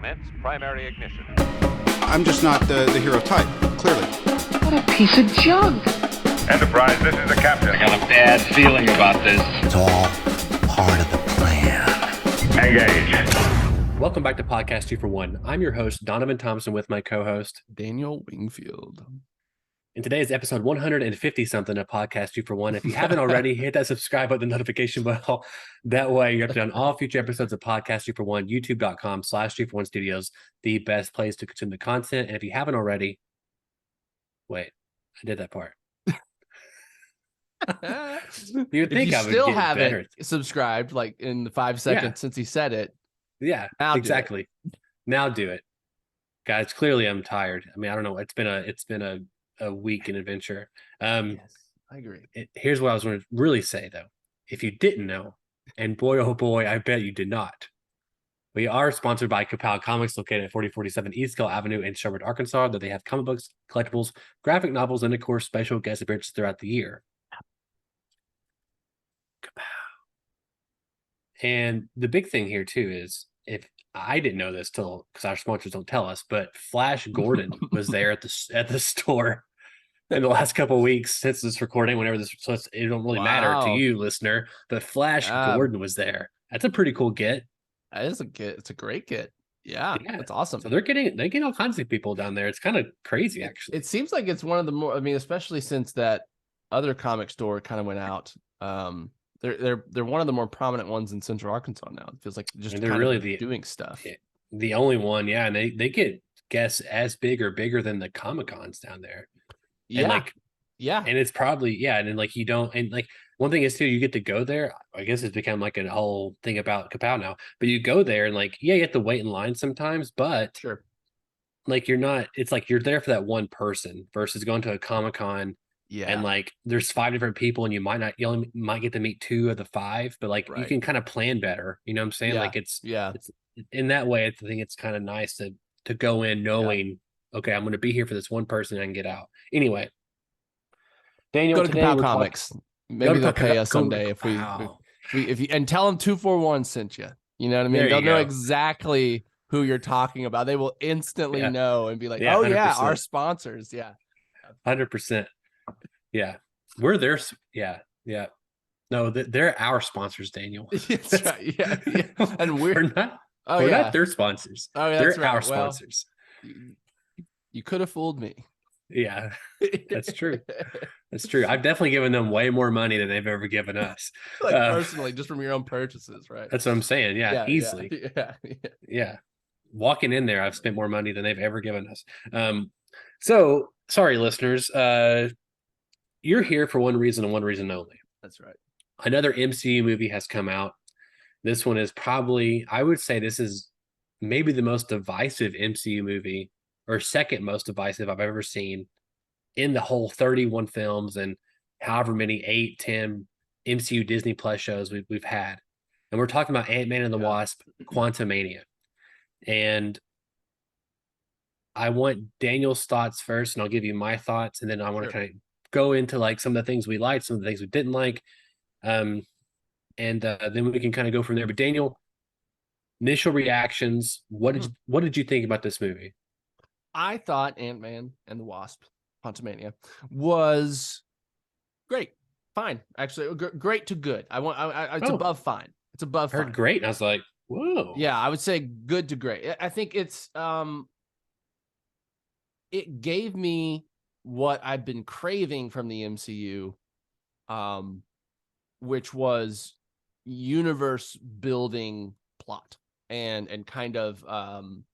Commence primary ignition. I'm just not the hero type, clearly. What a piece of junk. Enterprise, this is the captain. I got a bad feeling about this. It's all part of the plan. Engage. Welcome back to Podcast 2 for 1. I'm your host, Donovan Thompson, with my co-host, Daniel Wingfield. and today is episode 150-something of Podcast 2 for 1. If you haven't already, hit that subscribe button, the notification bell. That way, you're up to date on all future episodes of Podcast 2 for 1, youtube.com/2for1 studios, the best place to consume the content. And if you haven't already, wait, I did that part. You would think if you I would still get haven't better. subscribed, like in the 5 seconds since he said it. Yeah, Now do exactly. Now do it. Guys, clearly I'm tired. I mean, I don't know. It's been a week in adventure. Yes, I agree. Here's what I was going to really say, though. If you didn't know, and boy, oh boy, I bet you did not, we are sponsored by Kapow Comics, located at 4047 Eastville Avenue in Sherwood, Arkansas, that they have comic books, collectibles, graphic novels, and, of course, special guest appearances throughout the year. Kapow. And the big thing here, too, is if I didn't know this till because our sponsors don't tell us, but Flash Gordon was there at the store in the last couple of weeks since this recording. Whenever this, so it don't really matter to you, listener. But Flash Gordon was there. That's a pretty cool get. That is a get. It's a great get. Yeah, that's awesome. So they get all kinds of people down there. It's kind of crazy, actually. It seems like it's one of the more. I mean, especially since that other comic store kind of went out. They're one of the more prominent ones in Central Arkansas now. It feels like just they're really doing stuff. The only one, yeah, and they get guests as big or bigger than the Comic Cons down there. Yeah, and and it's probably and then you don't, and one thing is too, you get to go there. I guess it's become like a whole thing about Kapow now, but you go there and you have to wait in line sometimes, but sure, you're not. It's you're there for that one person versus going to a Comic Con. Yeah, and there's 5 different people, and you only might get to meet 2 of the 5, but right. You can kind of plan better. You know what I'm saying? Yeah. It's in that way. I think it's kind of nice to go in knowing, okay, I'm going to be here for this one person and I can get out. Anyway, Daniel, go to Kapow Comics. Maybe they'll pay us someday if you and tell them 241 sent you. You know what I mean? They'll know exactly who you're talking about. They will instantly know and be like, oh 100%. Yeah, our sponsors. Yeah, 100%. Yeah, we're there. Yeah. No, they're our sponsors, Daniel. That's right. Yeah. And we're not. We're not their sponsors. Oh, yeah, they're our sponsors. You could have fooled me. Yeah, that's true. That's true. I've definitely given them way more money than they've ever given us. Personally, just from your own purchases, right? That's what I'm saying. Yeah, easily. Yeah. Walking in there, I've spent more money than they've ever given us. So sorry, listeners. You're here for one reason and one reason only. That's right. Another MCU movie has come out. This one is probably, I would say this is maybe the most divisive MCU movie, or second most divisive I've ever seen in the whole 31 films and however many 8, 10 MCU Disney Plus shows we've had. And we're talking about Ant-Man and the Wasp, Quantumania. And I want Daniel's thoughts first, and I'll give you my thoughts, and then I want to kind of go into some of the things we liked, some of the things we didn't like, and then we can kind of go from there. But Daniel, initial reactions, what did you think about this movie? I thought Ant-Man and the Wasp, Quantumania, was great, fine, actually, great to good. It's above fine. It's above fine. I heard great, and I was like, whoa. Yeah, I would say good to great. I think it's it gave me what I've been craving from the MCU, which was universe building plot and kind of kind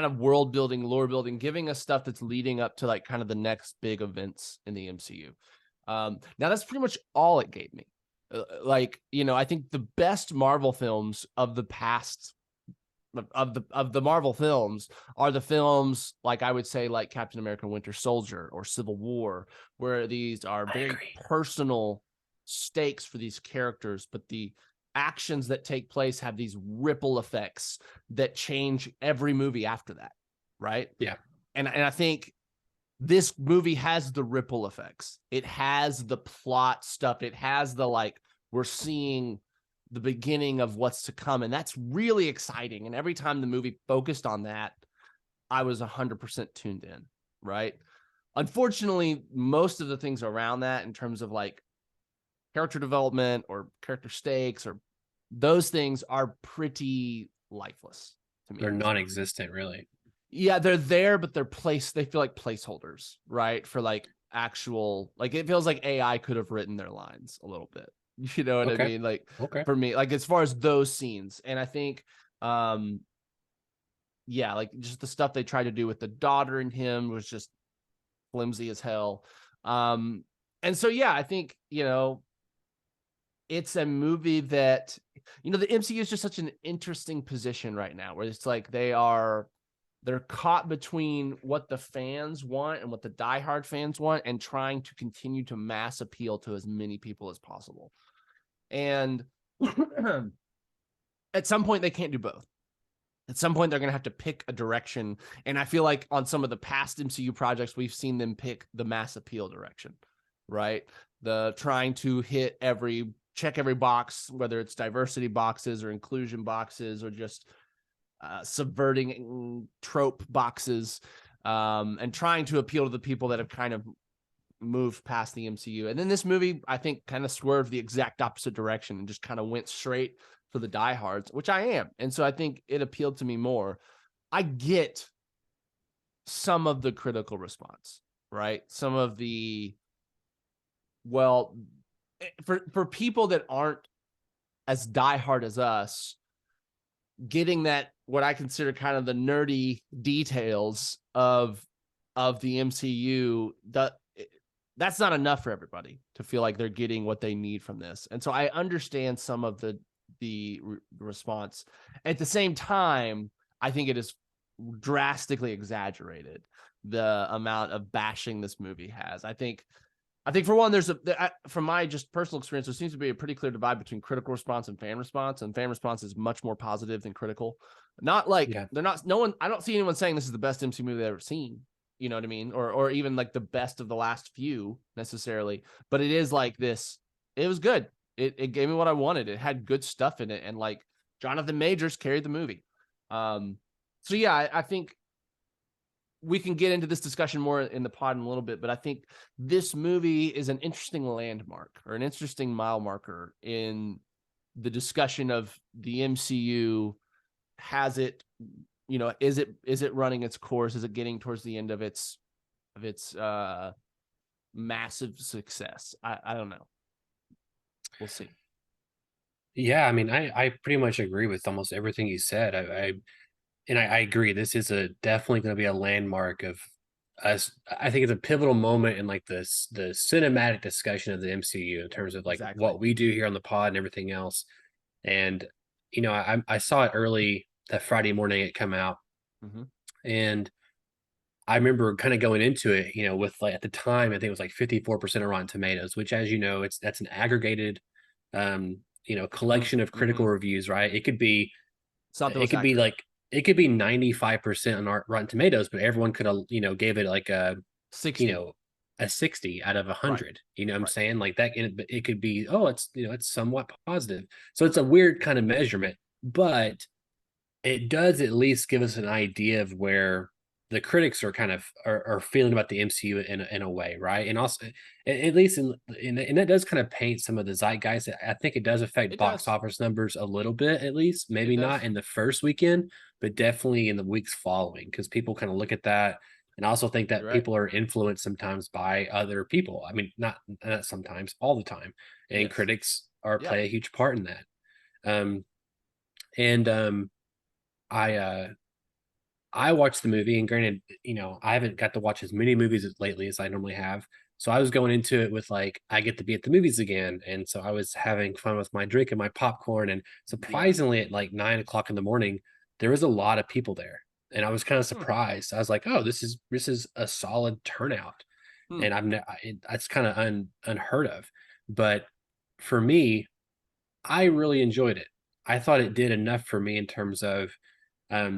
of world building, lore building, giving us stuff that's leading up to kind of the next big events in the MCU. Now that's pretty much all it gave me. I think the best Marvel films of the past of the Marvel films are the films I would say Captain America Winter Soldier or Civil War, where these are very personal stakes for these characters, but the actions that take place have these ripple effects that change every movie after that, right? Yeah. And I think this movie has the ripple effects. It has the plot stuff. It has the we're seeing the beginning of what's to come. And that's really exciting. And every time the movie focused on that, I was 100% tuned in, right? Unfortunately, most of the things around that in terms of like character development or character stakes or those things are pretty lifeless to me. They're non-existent, really. Yeah, they're there, but they feel like placeholders, right? For like actual, like it feels like AI could have written their lines a little bit. You know what I mean? Like for me, like as far as those scenes. And I think yeah, like just the stuff they tried to do with the daughter and him was just flimsy as hell. And so yeah, I think, you know, it's a movie that, you know, the MCU is just such an interesting position right now where it's like they're caught between what the fans want and what the diehard fans want and trying to continue to mass appeal to as many people as possible. And at some point they can't do both. At some point they're going to have to pick a direction. And I feel like on some of the past MCU projects, we've seen them pick the mass appeal direction, right? The trying to check every box, whether it's diversity boxes or inclusion boxes or just subverting trope boxes, and trying to appeal to the people that have kind of moved past the MCU. And then this movie, I think, kind of swerved the exact opposite direction and just kind of went straight for the diehards, which I am. And so I think it appealed to me more. I get some of the critical response, right? Some of the, well, for people that aren't as diehard as us, getting that, what I consider kind of the nerdy details of the MCU, that's not enough for everybody to feel like they're getting what they need from this. And so I understand some of the response. At the same time, I think it is drastically exaggerated, the amount of bashing this movie has. I think for one, from my just personal experience, there seems to be a pretty clear divide between critical response and fan response is much more positive than critical. Not like they're not, no one, I don't see anyone saying this is the best MC movie they've ever seen. You know what I mean? Or even like the best of the last few necessarily, but it is like this, it was good. It gave me what I wanted. It had good stuff in it. And like Jonathan Majors carried the movie. So yeah, I think we can get into this discussion more in the pod in a little bit, but I think this movie is an interesting landmark or an interesting mile marker in the discussion of the MCU. Has it, you know, is it running its course? Is it getting towards the end of its massive success? I don't know. We'll see. Yeah, I mean, I pretty much agree with almost everything you said. I agree. This is definitely going to be a landmark of us. I think it's a pivotal moment in like the cinematic discussion of the MCU in terms of like what we do here on the pod and everything else. And you know, I saw it early that Friday morning it come out, and I remember kind of going into it, you know, with like at the time I think it was like 54% of Rotten Tomatoes, which, as you know, that's an aggregated, you know, collection of critical reviews, right? It could be something. It could be like it could be 95% on our Rotten Tomatoes, but everyone could have, you know, gave it like a 60, you know, a 60 out of 100. Right. You know what I'm saying? Like that, it could be, oh, it's, you know, it's somewhat positive. So it's a weird kind of measurement, but it does at least give us an idea of where the critics are kind of are feeling about the MCU in a way, right? And also, at least and that does kind of paint some of the zeitgeist. I think it does affect box office numbers a little bit, at least. Maybe not in the first weekend, but definitely in the weeks following, because people kind of look at that. And I also think that people are influenced sometimes by other people. I mean, not sometimes, all the time. And critics play a huge part in that. I watched the movie, and granted, you know, I haven't got to watch as many movies lately as I normally have. So I was going into it with like, I get to be at the movies again. And so I was having fun with my drink and my popcorn. And surprisingly, at like 9 o'clock in the morning, there was a lot of people there. And I was kind of surprised. I was like, oh, this is a solid turnout. And that's kind of unheard of. But for me, I really enjoyed it. I thought it did enough for me in terms of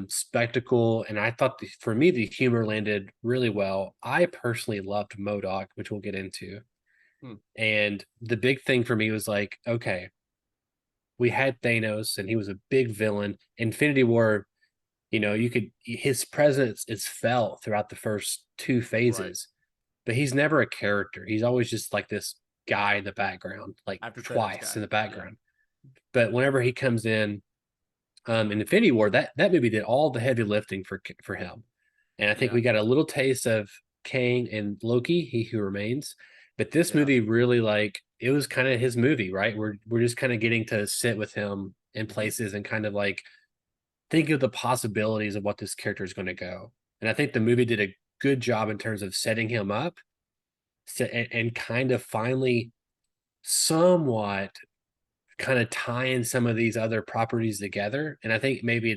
spectacle, and I thought for me the humor landed really well. I personally loved MODOK, which we'll get into. And the big thing for me was like, okay, we had Thanos and he was a big villain. Infinity War, his presence is felt throughout the first two phases, but he's never a character. He's always just like this guy in the background, like After Thanos twice died. in the background. But whenever he comes in Infinity War, that movie did all the heavy lifting for him. And I think we got a little taste of Kang and Loki, He Who Remains. But this movie really, like, it was kind of his movie, right? We're just kind of getting to sit with him in places and kind of like think of the possibilities of what this character is going to go. And I think the movie did a good job in terms of setting him up and kind of finally somewhat kind of tying some of these other properties together. And I think maybe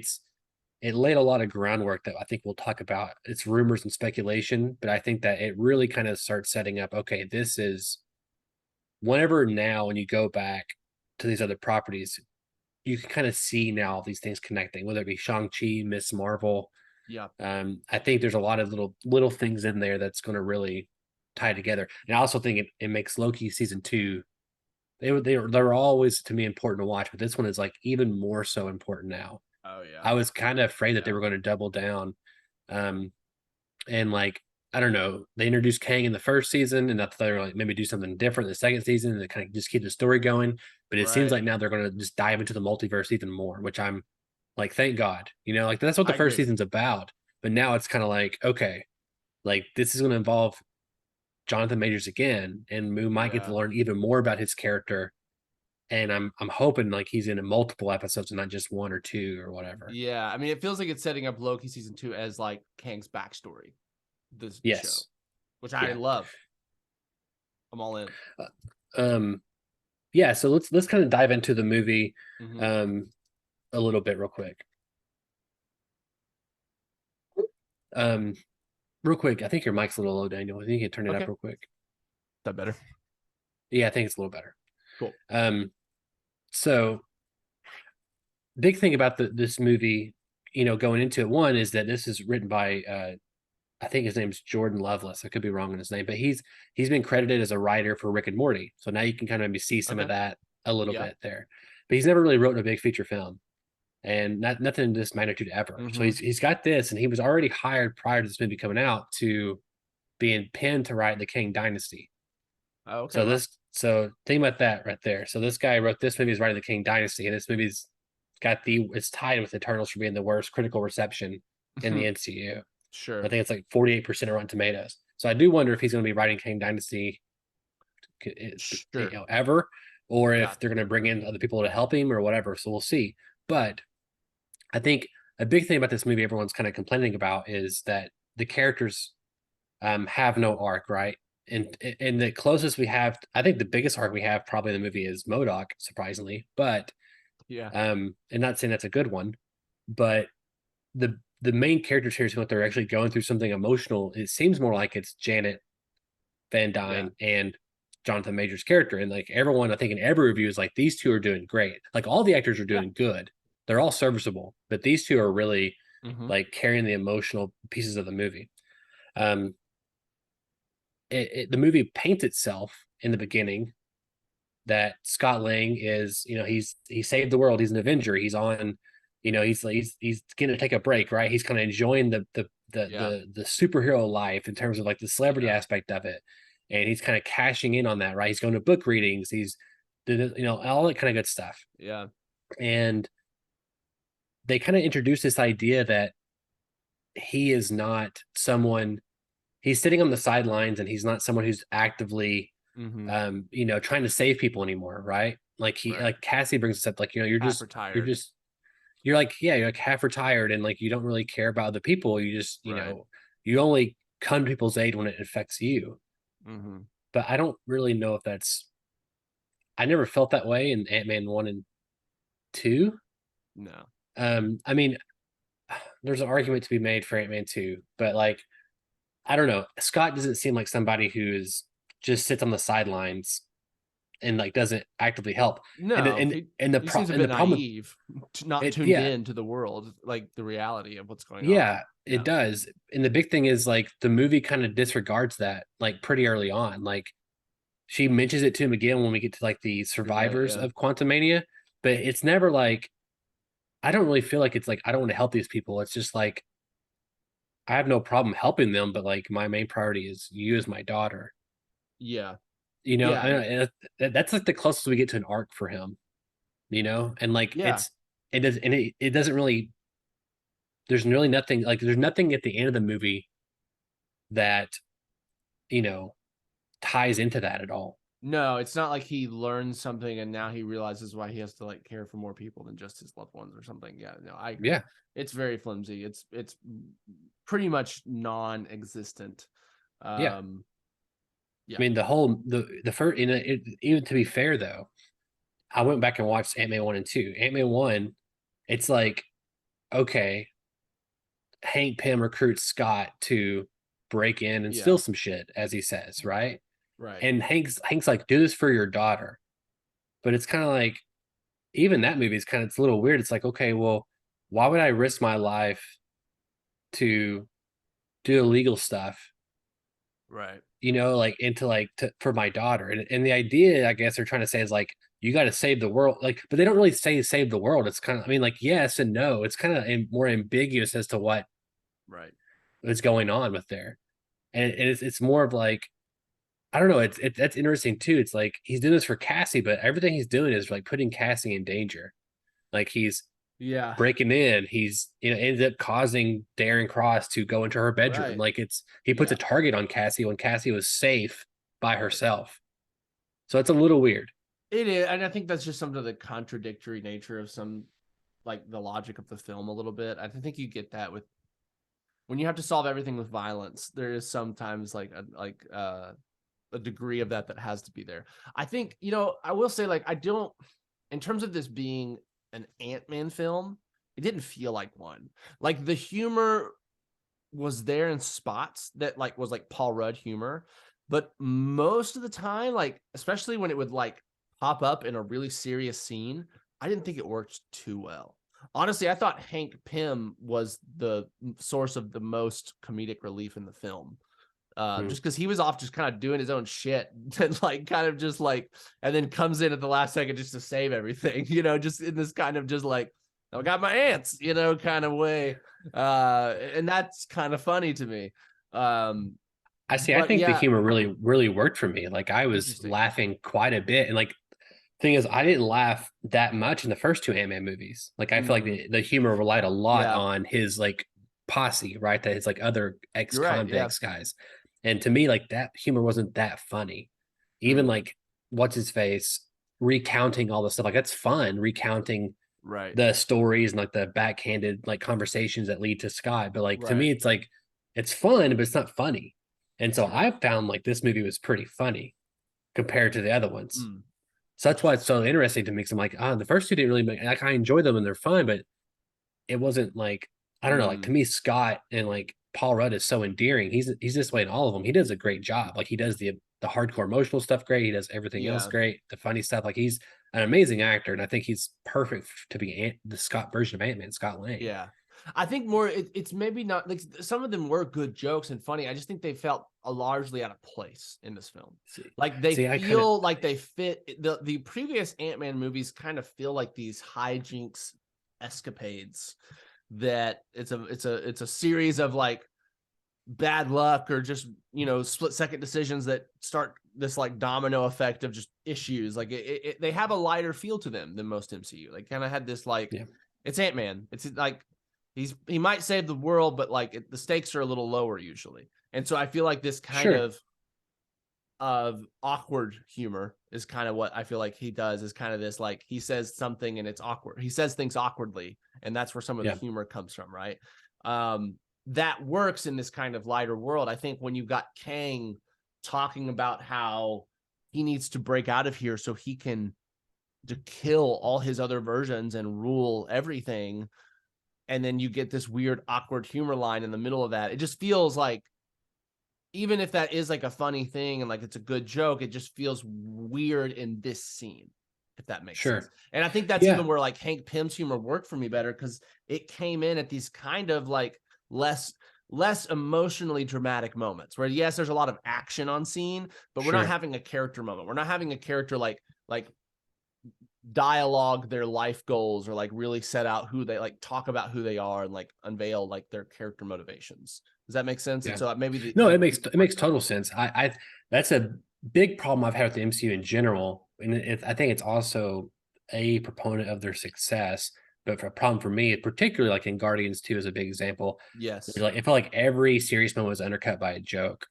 it laid a lot of groundwork that I think we'll talk about. It's rumors and speculation, but I think that it really kind of starts setting up, okay, this is whenever now when you go back to these other properties, you can kind of see now these things connecting, whether it be Shang-Chi, Miss Marvel. Yeah. I think there's a lot of little things in there that's going to really tie together. And I also think it makes Loki season 2. They're always to me important to watch, but this one is like even more so important now. Oh yeah. I was kind of afraid that they were going to double down. And like, I don't know, they introduced Kang in the first season and I thought they were like maybe do something different in the second season to kind of just keep the story going. But it seems like now they're going to just dive into the multiverse even more, which I'm like, thank God, like that's what the first season's about. But now it's kind of like, okay, like this is going to involve Jonathan Majors again, and we might get to learn even more about his character. And I'm hoping like he's in multiple episodes and not just one or two or whatever. Yeah, I mean, it feels like it's setting up Loki season 2 as like Kang's backstory. This show, which I love. I'm all in. Yeah. So let's kind of dive into the movie, a little bit real quick. Real quick, I think your mic's a little low, Daniel. I think you can turn it up real quick. Is that better? Yeah, I think it's a little better. Cool. So big thing about this movie, going into it, one is that this is written by I think his name's Jordan Lovelace. I could be wrong on his name, but he's been credited as a writer for Rick and Morty. So now you can kind of maybe see some of that a little bit there. But he's never really written a big feature film. And nothing of this magnitude ever. So he's got this, and he was already hired prior to this movie coming out to being pinned to write the Kang Dynasty. Oh, okay. So think about that right there. So this guy wrote this movie, is writing the Kang Dynasty, and this movie's it's tied with Eternals for being the worst critical reception in the MCU. Sure. I think it's like 48% of Rotten Tomatoes. So I do wonder if he's going to be writing Kang Dynasty ever, or if they're going to bring in other people to help him or whatever. So we'll see. But I think a big thing about this movie everyone's kind of complaining about is that the characters have no arc, right? And the closest we have, I think the biggest arc we have probably in the movie is MODOK, surprisingly. But and not saying that's a good one, but the main characters here seem like they're actually going through something emotional. It seems more like it's Janet Van Dyne and Jonathan Majors' character. And like everyone, I think in every review is like, these two are doing great. Like all the actors are doing good. They're all serviceable, but these two are really like carrying the emotional pieces of the movie. The movie paints itself in the beginning that Scott Lang is, he saved the world. He's an Avenger. He's on, he's going to take a break, right? He's kind of enjoying the superhero life in terms of like the celebrity aspect of it. And he's kind of cashing in on that, right? He's going to book readings. He's, all that kind of good stuff. Yeah. And they kind of introduce this idea that he is not someone, he's sitting on the sidelines and he's not someone who's actively, trying to save people anymore. Right. Like like Cassie brings us up, like, you're like half retired and like, you don't really care about other people. You just, you only come to people's aid when it affects you. But I don't really know if I never felt that way in Ant-Man 1 and 2. No. I mean, there's an argument to be made for Ant-Man 2, but like, I don't know. Scott doesn't seem like somebody who just sits on the sidelines and like doesn't actively help. No, he seems a bit naive, not tuned in to the world, like the reality of what's going on. Yeah, it does. And the big thing is like the movie kind of disregards that like pretty early on. Like she mentions it to him again when we get to like the survivors of Quantumania. but it's never like, I don't really feel like it's like I don't want to help these people. It's just like I have no problem helping them, but like my main priority is you as my daughter. Yeah. You know, Yeah. that's like the closest we get to an arc for him. You know, and like Yeah. it doesn't really. There's really nothing like there's nothing at the end of the movie that you know ties into that at all. No, it's not like he learned something and now he realizes why he has to like care for more people than just his loved ones or something. Yeah, no, I agree. Yeah, It's very flimsy. It's pretty much non-existent. yeah. Yeah. I mean, the first, even to be fair though, I went back and watched Ant-Man 1 and 2. Ant-Man 1, it's like, okay, Hank Pym recruits Scott to break in and steal some shit, as he says, right? Right. And Hank's like, do this for your daughter. But it's kind of like, even that movie is it's a little weird. It's like, okay, well, why would I risk my life to do illegal stuff? Right. You know, like for my daughter. And the idea, I guess they're trying to say is like, you got to save the world. Like, but they don't really say save the world. It's kind of, I mean, like, yes and no. It's kind of more ambiguous as to what Right. is going on with there. And it's more of like, I don't know. That's interesting too. It's like he's doing this for Cassie, but everything he's doing is like putting Cassie in danger. Like he's breaking in. He's ends up causing Darren Cross to go into her bedroom. Right. Like he puts a target on Cassie when Cassie was safe by herself. So it's a little weird. It is, and I think that's just some of the contradictory nature of some, like the logic of the film a little bit. I think you get that with when you have to solve everything with violence. There is sometimes like a degree of that has to be there. I think, I will say, like, I don't, in terms of this being an Ant-Man film, it didn't feel like one. Like the humor was there in spots that like was like Paul Rudd humor, but most of the time, like especially when it would like pop up in a really serious scene, I didn't think it worked too well. Honestly, I thought Hank Pym was the source of the most comedic relief in the film. Just because he was off just kind of doing his own shit and like kind of just like, and then comes in at the last second just to save everything, just in this kind of just like, I got my ants, kind of way. And that's kind of funny to me. I think the humor really, really worked for me. Like I was laughing quite a bit. And like, thing is, I didn't laugh that much in the first two Ant-Man movies. Like I feel like the humor relied a lot on his like posse, right? That his like other ex-convicts guys. And to me, like that humor wasn't that funny. Even like what's his face recounting all the stuff, like that's fun, recounting the stories and like the backhanded like conversations that lead to Scott. But like to me, it's like it's fun, but it's not funny. And so I found like this movie was pretty funny compared to the other ones. So that's why it's so interesting to me. Cause I'm like, the first two didn't really make, like I enjoy them and they're fun, but it wasn't like, I don't know, like to me, Scott and like Paul Rudd is so endearing. He's this way in all of them. He does a great job. Like he does the hardcore emotional stuff great. He does everything else great. The funny stuff. Like he's an amazing actor, and I think he's perfect to be the Scott version of Ant-Man, Scott Lang. Yeah, I think more. It's maybe not like some of them were good jokes and funny. I just think they felt largely out of place in this film. Like they feel like they fit the previous Ant-Man movies. Kind of feel like these hijinks escapades. That it's a series of like bad luck or just split second decisions that start this like domino effect of just issues. Like they have a lighter feel to them than most MCU. They kind of had this like it's Ant-Man. It's like he might save the world, but like the stakes are a little lower usually. And so I feel like this kind of awkward humor is kind of what I feel like he does, is kind of this like he says something and it's awkward. He says things awkwardly, and that's where some of the humor comes from, right? That works in this kind of lighter world. I think when you've got Kang talking about how he needs to break out of here so he can to kill all his other versions and rule everything, and then you get this weird awkward humor line in the middle of that, it just feels like, even if that is like a funny thing and like it's a good joke, it just feels weird in this scene, if that makes sense. And I think that's even where like Hank Pym's humor worked for me better, because it came in at these kind of like less emotionally dramatic moments where yes, there's a lot of action on scene, but we're not having a character moment. We're not having a character like dialogue their life goals, or like really set out who they like, talk about who they are, and like unveil like their character motivations. Does that make sense? Yeah. And so maybe No, it makes total sense. I that's a big problem I've had with the MCU in general, and I think it's also a proponent of their success. But for a problem for me, particularly like in Guardians 2 is a big example. yes, Like it felt like every serious moment was undercut by a joke.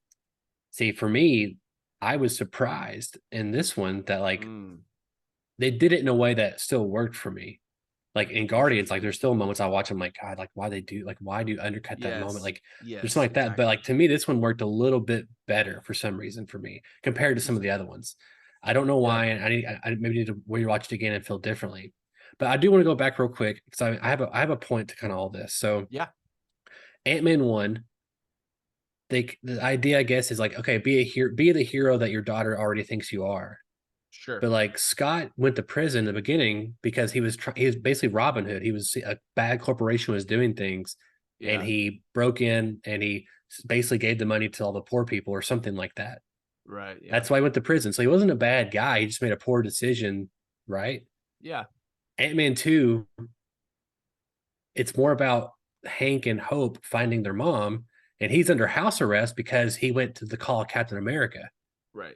See, for me, I was surprised in this one that like they did it in a way that still worked for me. Like in Guardians, like there's still moments I watch, I'm like, God, like why do you undercut that moment? Like there's something like that. But like to me, this one worked a little bit better for some reason for me compared to some of the other ones. I don't know why, and I maybe need to rewatch it again and feel differently. But I do want to go back real quick because I have a point to kind of all this. So yeah, Ant-Man 1, the idea I guess is like, okay, be the hero that your daughter already thinks you are. sure, But like Scott went to prison in the beginning because he was basically Robin Hood. He was a bad corporation was doing things, and he broke in and he basically gave the money to all the poor people or something like that. right, yeah, That's why he went to prison. So he wasn't a bad guy. He just made a poor decision, right? yeah, Ant-Man 2, it's more about Hank and Hope finding their mom, and he's under house arrest because he went to the call of Captain America. right,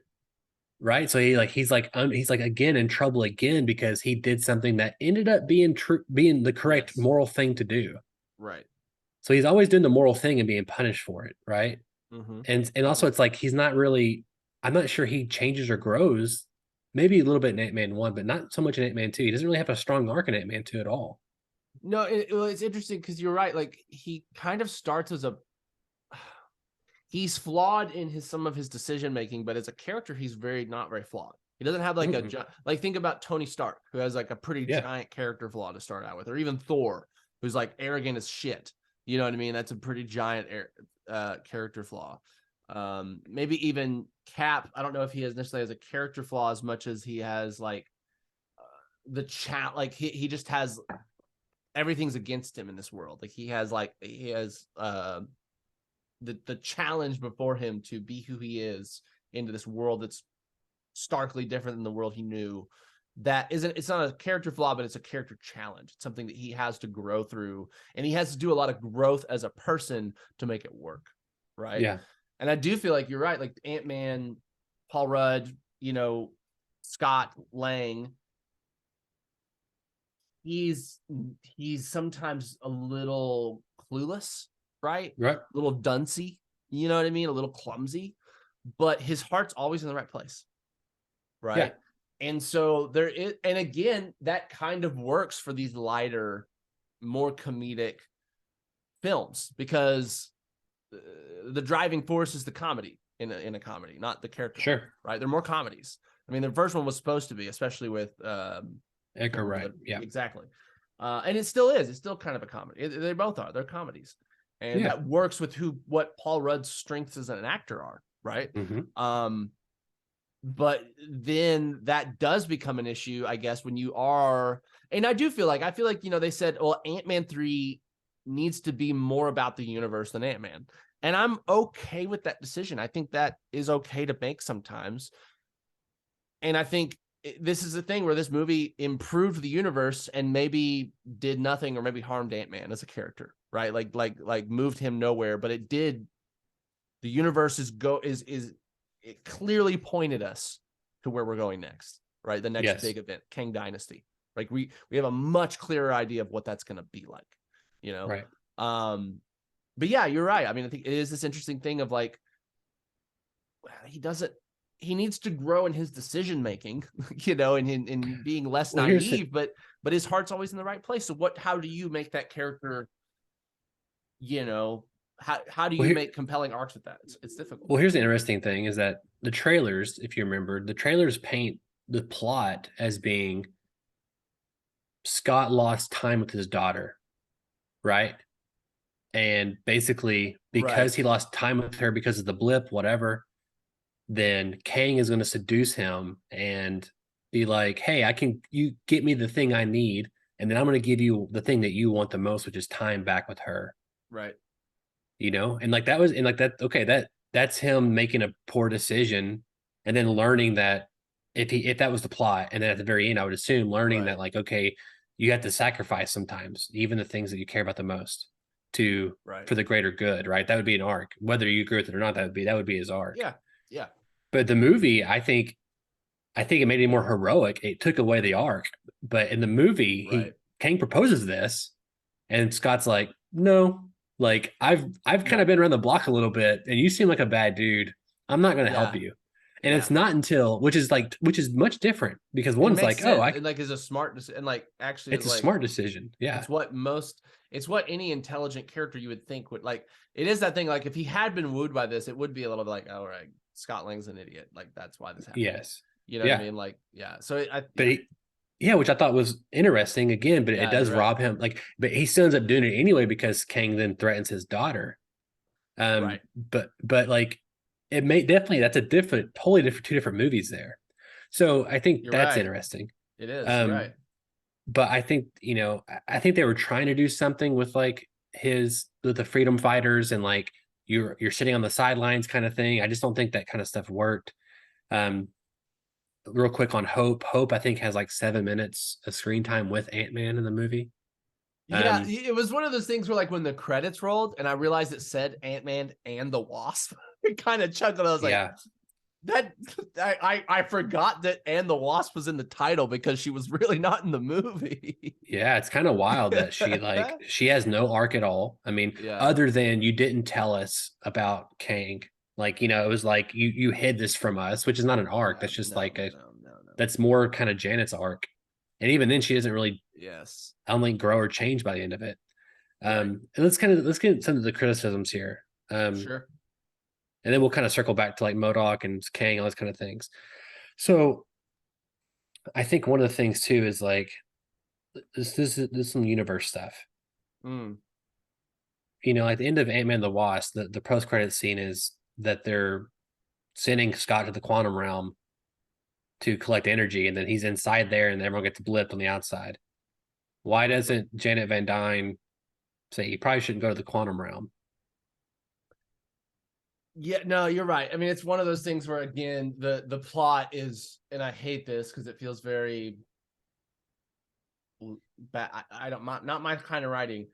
Right. So he's like again in trouble again because he did something that ended up being being the correct moral thing to do. right, So he's always doing the moral thing and being punished for it, right? mm-hmm. And also it's like he's not really, I'm not sure he changes or grows. Maybe a little bit in Ant-Man 1, but not so much in Ant-Man 2. He doesn't really have a strong arc in Ant-Man 2 at all. No, well, it's interesting because you're right. Like he kind of starts as he's flawed in some of his decision making, but as a character, he's not very flawed. He doesn't have like like think about Tony Stark, who has like a pretty giant character flaw to start out with, or even Thor, who's like arrogant as shit. You know what I mean? That's a pretty giant character flaw. Maybe even Cap. I don't know if he necessarily has a character flaw as much as he has like the chat. Like he just has everything's against him in this world. Like he has the challenge before him to be who he is into this world that's starkly different than the world he knew. It's not a character flaw, but it's a character challenge. It's something that he has to grow through, and he has to do a lot of growth as a person to make it work. Right. Yeah. And I do feel like you're right. Like Ant-Man, Paul Rudd, Scott Lang, he's sometimes a little clueless, right? Right. A little duncy, you know what I mean? A little clumsy, but his heart's always in the right place, right? Yeah. And so and again, that kind of works for these lighter, more comedic films because the driving force is the comedy in a comedy, not the character. Sure. Right? They're more comedies. I mean, the first one was supposed to be, especially with Edgar Wright. Yeah. Exactly. And it still is. It's still kind of a comedy. They both are. They're comedies. And that works with what Paul Rudd's strengths as an actor are, right? Mm-hmm. But then that does become an issue, I guess, when you are, and I feel like, they said, well, Ant-Man 3 needs to be more about the universe than Ant-Man. And I'm okay with that decision. I think that is okay to make sometimes. And I think this is the thing where this movie improved the universe and maybe did nothing or maybe harmed Ant-Man as a character, right? Like moved him nowhere, but it did. The universe it clearly pointed us to where we're going next, right? The next big event, Kang Dynasty. Like we have a much clearer idea of what that's going to be like, Right. But yeah, you're right. I mean, I think it is this interesting thing of like, he needs to grow in his decision making, and in being less naive, but his heart's always in the right place. So how do you make that character, how do you make compelling arcs with that? It's difficult. Well, here's the interesting thing is that the trailers, if you remember, the trailers paint the plot as being Scott lost time with his daughter, right? And basically, because he lost time with her because of the blip, whatever, then Kang is going to seduce him and be like, hey, you get me the thing I need, and then I'm going to give you the thing that you want the most, which is time back with her. Right. And like that was, and like that, okay, that's him making a poor decision and then learning that if that was the plot, and then at the very end, I would assume learning that Right. like, okay, you have to sacrifice sometimes, even the things that you care about the most Right. for the greater good, right? That would be an arc. Whether you agree with it or not, that would be his arc. Yeah. Yeah. But the movie, I think it made it more heroic. It took away the arc. But in the movie, Right. Kang proposes this, and Scott's like, no, like I've kind of been around the block a little bit, and you seem like a bad dude. I'm not gonna help Yeah. you. And Yeah. it's not until which is much different because It one's makes like, sense. oh, It, like is a smart and like actually it's a like smart decision. Yeah. it's what any intelligent character you would think would like. It is that thing. Like if he had been wooed by this, it would be a little bit like, oh, right, Scott Lang's an idiot. Like that's why this happened. Yes. You know Yeah. what I mean? Like, yeah. So But yeah, which I thought was interesting again, but Yeah, it does you're right. rob him. Like, but he still ends up doing it anyway because Kang then threatens his daughter. Right. But like it may definitely that's a different, totally different, two different movies there. So I think You're that's right. interesting. It is. You're right. But I think, I think they were trying to do something with like with the freedom fighters and like you're sitting on the sidelines kind of thing. I just don't think that kind of stuff worked. Real quick on Hope. Hope, I think, has like 7 minutes of screen time with Ant-Man in the movie. Yeah, it was one of those things where like when the credits rolled and I realized it said Ant-Man and the Wasp, it kind of chuckled. I was like, Yeah. that I forgot that and the Wasp was in the title because she was really not in the movie. Yeah, it's kind of wild that she has no arc at all. I mean, Yeah. other than you didn't tell us about Kang. Like, it was like you hid this from us, which is not an arc. That's just that's more kind of Janet's arc. And even then she doesn't really I don't think grow or change by the end of it. And let's get some of the criticisms here. Sure. And then we'll kind of circle back to like MODOK and Kang, all those kind of things. So I think one of the things too is like this is some universe stuff. Mm. At the end of Ant-Man the Wasp, the post-credit scene is that they're sending Scott to the quantum realm to collect energy, and then he's inside there and everyone gets blipped on the outside. Why doesn't Janet Van Dyne say he probably shouldn't go to the quantum realm? Yeah, no, you're right. I mean, it's one of those things where again, the plot is, and I hate this because it feels very bad. I don't not my kind of writing.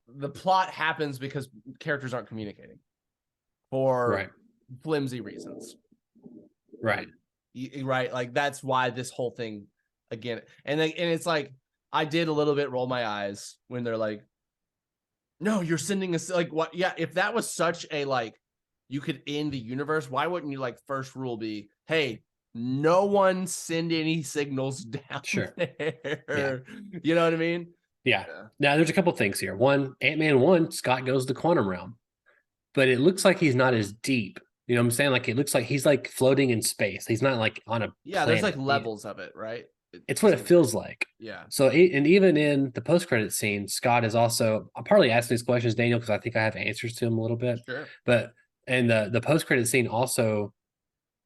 The plot happens because characters aren't communicating for flimsy reasons. Right. Right. Like that's why this whole thing again, and it's like I did a little bit roll my eyes when they're like, no, you're sending us like what? Yeah, if that was such a like you could end the universe, why wouldn't you like first rule be, hey, no one send any signals down there? Yeah. You know what I mean? Yeah. Now there's a couple things here. One, Ant-Man 1, Scott goes to the quantum realm, but it looks like he's not as deep. You know what I'm saying? Like it looks like he's like floating in space. He's not like on a planet. There's like levels of it, right? It's what it feels like. Yeah. So, and even in the post-credit scene, Scott is also, I'm partly asking these questions, Daniel, because I think I have answers to them a little bit. Sure. But and the post-credit scene also,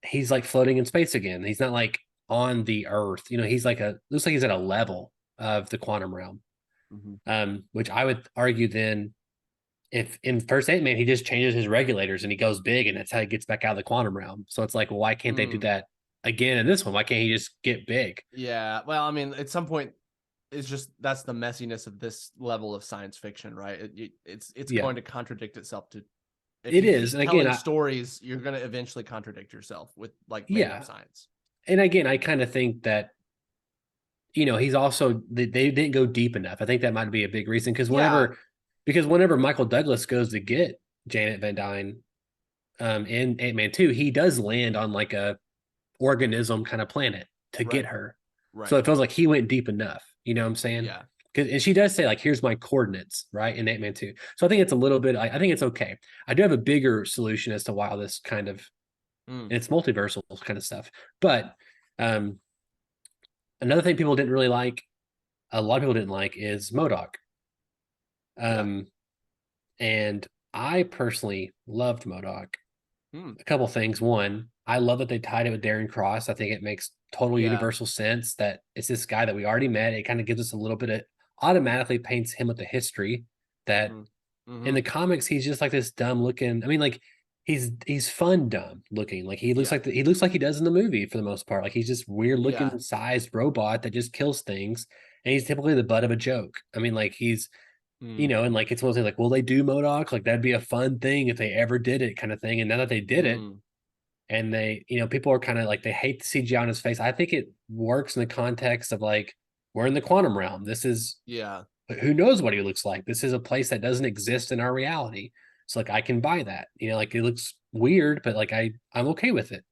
he's like floating in space again. He's not like on the Earth. He's like looks like he's at a level of the quantum realm. Mm-hmm. Which I would argue then, if in first Ant-Man he just changes his regulators and he goes big and that's how he gets back out of the quantum realm. So it's like, well, why can't they do that again in this one? Why can't he just get big? Yeah. Well, I mean, at some point, it's just that's the messiness of this level of science fiction, right? It's going to contradict itself. It is, and again, stories, you're going to eventually contradict yourself with like science. And again, I kind of think that he's also they didn't go deep enough. I think that might be a big reason because whenever Michael Douglas goes to get Janet Van Dyne in Ant-Man 2, he does land on like a organism kind of planet to get her. Right. So it feels like he went deep enough. You know what I'm saying? Yeah. And she does say like, here's my coordinates, right? In Ant-Man 2. So I think it's a little bit, I think it's okay. I do have a bigger solution as to why all this kind of, it's multiversal kind of stuff. But another thing people didn't really like, a lot of people didn't like, is MODOK. And I personally loved MODOK. A couple things. One, I love that they tied it with Darren Cross. I think it makes total universal sense that it's this guy that we already met. It kind of gives us a little bit of, automatically paints him with the history that in the comics, he's just like this dumb looking, I mean, like he's fun dumb looking. Like he looks Yeah. like he looks like he does in the movie for the most part. Like he's just weird looking Yeah. sized robot that just kills things, and he's typically the butt of a joke. I mean, like he's Mm. and like it's one of those things like, will they do MODOK? Like that'd be a fun thing if they ever did it, kind of thing. And now that they did it, Mm. and they, people are kind of like they hate the CGI on his face. I think it works in the context of like we're in the quantum realm. This is Yeah. who knows what he looks like. This is a place that doesn't exist in our reality. So like I can buy that. Like it looks weird, but like I'm okay with it.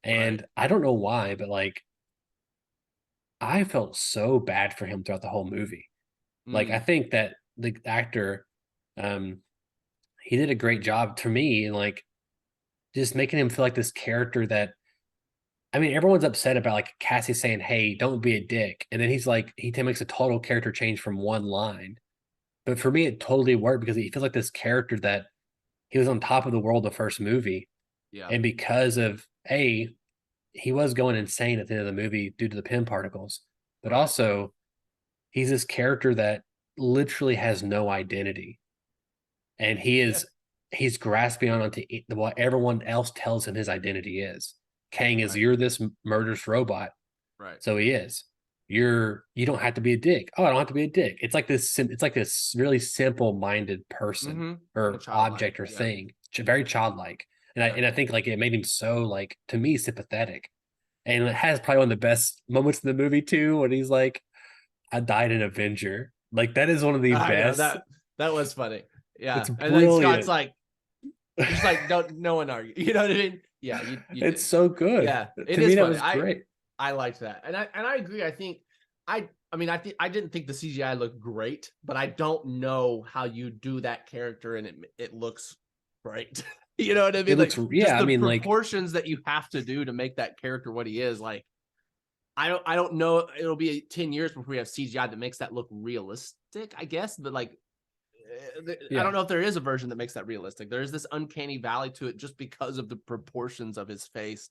And Right. I don't know why, but like I felt so bad for him throughout the whole movie. Like I Mm. think that the actor, he did a great job to me, and like just making him feel like this character that, I mean, everyone's upset about like Cassie saying, "Hey, don't be a dick," and then he's like, he makes a total character change from one line. But for me, it totally worked because he feels like this character that he was on top of the world the first movie, Yeah. and because of he was going insane at the end of the movie due to the Pym particles, but Right. also he's this character that literally has no identity, and he's grasping onto what everyone else tells him his identity is. Kang is, Right. you're this murderous robot. Right. So he is. You don't have to be a dick. Oh, I don't have to be a dick. It's like this really simple-minded person Mm-hmm. or object or Yeah. thing. Very childlike. And I think like it made him so, like, to me, sympathetic. And it has probably one of the best moments in the movie too, when he's like, I died an Avenger. Like that is one of the I know best. that was funny. Yeah. It's And then Scott's brilliant. like, just like, don't no one argue. You know what I mean? Yeah. You It's did. so good. Yeah. It To is me, that funny. was great. I liked that. And I agree. I think I mean, I didn't think the CGI looked great, but I don't know how you do that character and it looks great. You know what I mean? It looks, just yeah, I the mean, like, proportions that you have to do to make that character what he is. Like, I don't know. It'll be 10 years before we have CGI that makes that look realistic, I guess. But like, I yeah. don't know if there is a version that makes that realistic. There is this uncanny valley to it just because of the proportions of his face.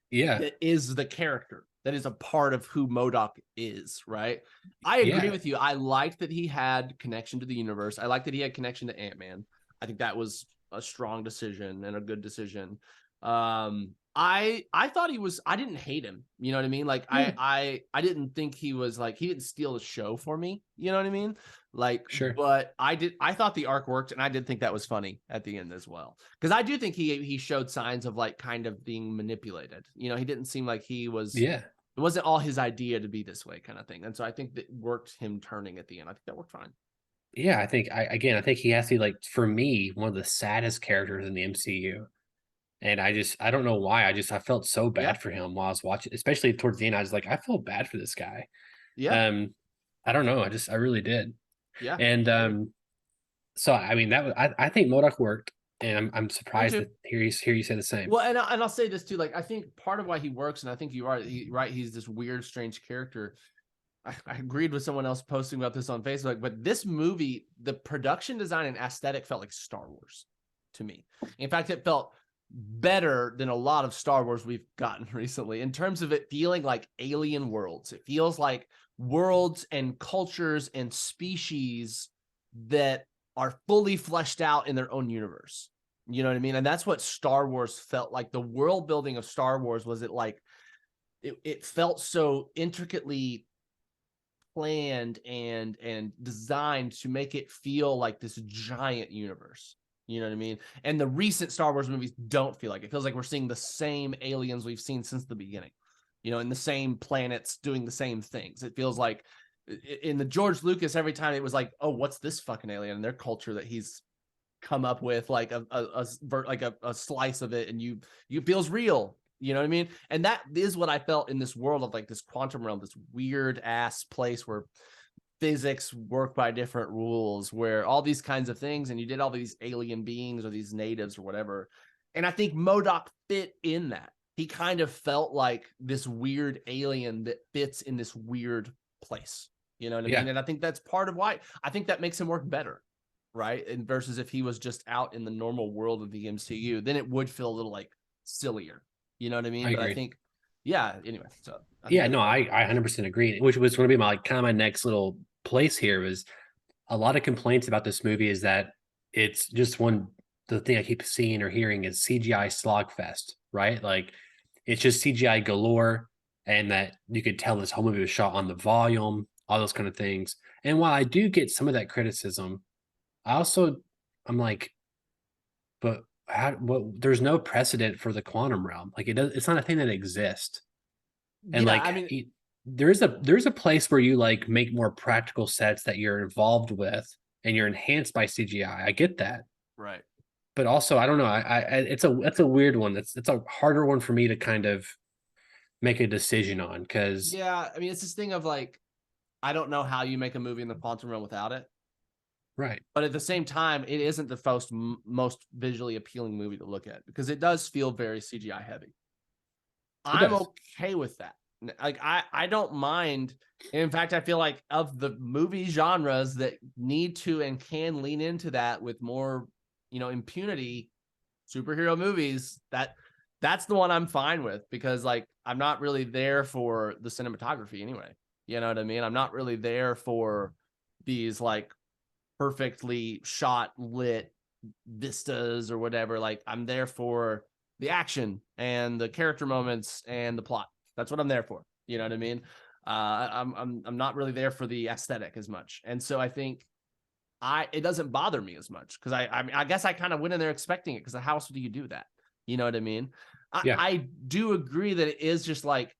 Yeah. That is the character. That is a part of who MODOK is, right? I agree Yeah. with you. I liked that he had connection to the universe. I liked that he had connection to Ant-Man. I think that was a strong decision and a good decision. I thought I didn't hate him. You know what I mean? Like I didn't think he was like, he didn't steal the show for me. You know what I mean? Like, Sure. but I thought the arc worked, and I did think that was funny at the end as well. Because I do think he showed signs of like kind of being manipulated. You know, he didn't seem like he was, Yeah. it wasn't all his idea to be this way kind of thing. And so I think that worked, him turning at the end. I think that worked fine. Yeah. I think I think he has to be, like, for me, one of the saddest characters in the MCU. And I don't know why. I felt so bad Yeah. for him while I was watching, especially towards the end. I was like, I feel bad for this guy. Yeah. I don't know. I really did. Yeah. And so I mean that was, I think MODOK worked, and I'm surprised too. that hear you say the same. Well, and I'll say this too. Like, I think part of why he works, and I think you are right. He's this weird, strange character. I agreed with someone else posting about this on Facebook, but this movie, the production design and aesthetic felt like Star Wars to me. In fact, it felt better than a lot of Star Wars we've gotten recently in terms of it feeling like alien worlds. It feels like worlds and cultures and species that are fully fleshed out in their own universe. You know what I mean? And that's what Star Wars felt like. The world building of Star Wars was it felt so intricately planned and designed to make it feel like this giant universe. You know what I mean? And the recent Star Wars movies don't feel like it. Feels like we're seeing the same aliens we've seen since the beginning, you know, in the same planets doing the same things. It feels like in the George Lucas, every time it was like, oh, what's this fucking alien and their culture that he's come up with, like a slice of it, and you feels real. You know what I mean? And that is what I felt in this world of like this quantum realm, this weird ass place where physics work by different rules, where all these kinds of things, and you did all these alien beings or these natives or whatever. And I think MODOK fit in that. He kind of felt like this weird alien that fits in this weird place. You know what I mean? And I think that's part of why I think that makes him work better, right? And versus if he was just out in the normal world of the MCU, then it would feel a little like sillier. You know what I mean? But I think, yeah, anyway. So yeah, no, I 100% agree. Which was going to be my kind of my next little place here was a lot of complaints about this movie is that it's just one the thing I keep seeing or hearing is CGI slogfest, right? Like it's just CGI galore, and that you could tell this whole movie was shot on the volume, all those kind of things. And while I do get some of that criticism, I'm like, but there's no precedent for the quantum realm. Like it's not a thing that exists. And Yeah, like I mean, there's a place where you like make more practical sets that you're involved with and you're enhanced by CGI. I get that. right. But also I don't know. It's a weird one. It's a harder one for me to kind of make a decision on because Yeah, I mean, it's this thing of like, I don't know how you make a movie in the quantum realm without it. right. But at the same time, it isn't the most visually appealing movie to look at because it does feel very CGI heavy. I'm does. okay with that. Like I don't mind. In fact, I feel like of the movie genres that need to and can lean into that with more, impunity, superhero movies, that's the one I'm fine with because like I'm not really there for the cinematography anyway. You know what I mean? I'm not really there for these like perfectly shot lit vistas or whatever. Like I'm there for the action and the character moments and the plot. That's what I'm there for. You know what I mean? I'm not really there for the aesthetic as much. And so I think it doesn't bother me as much because I guess I kind of went in there expecting it because how else do you do that? You know what I mean? Yeah. I do agree that it is just like,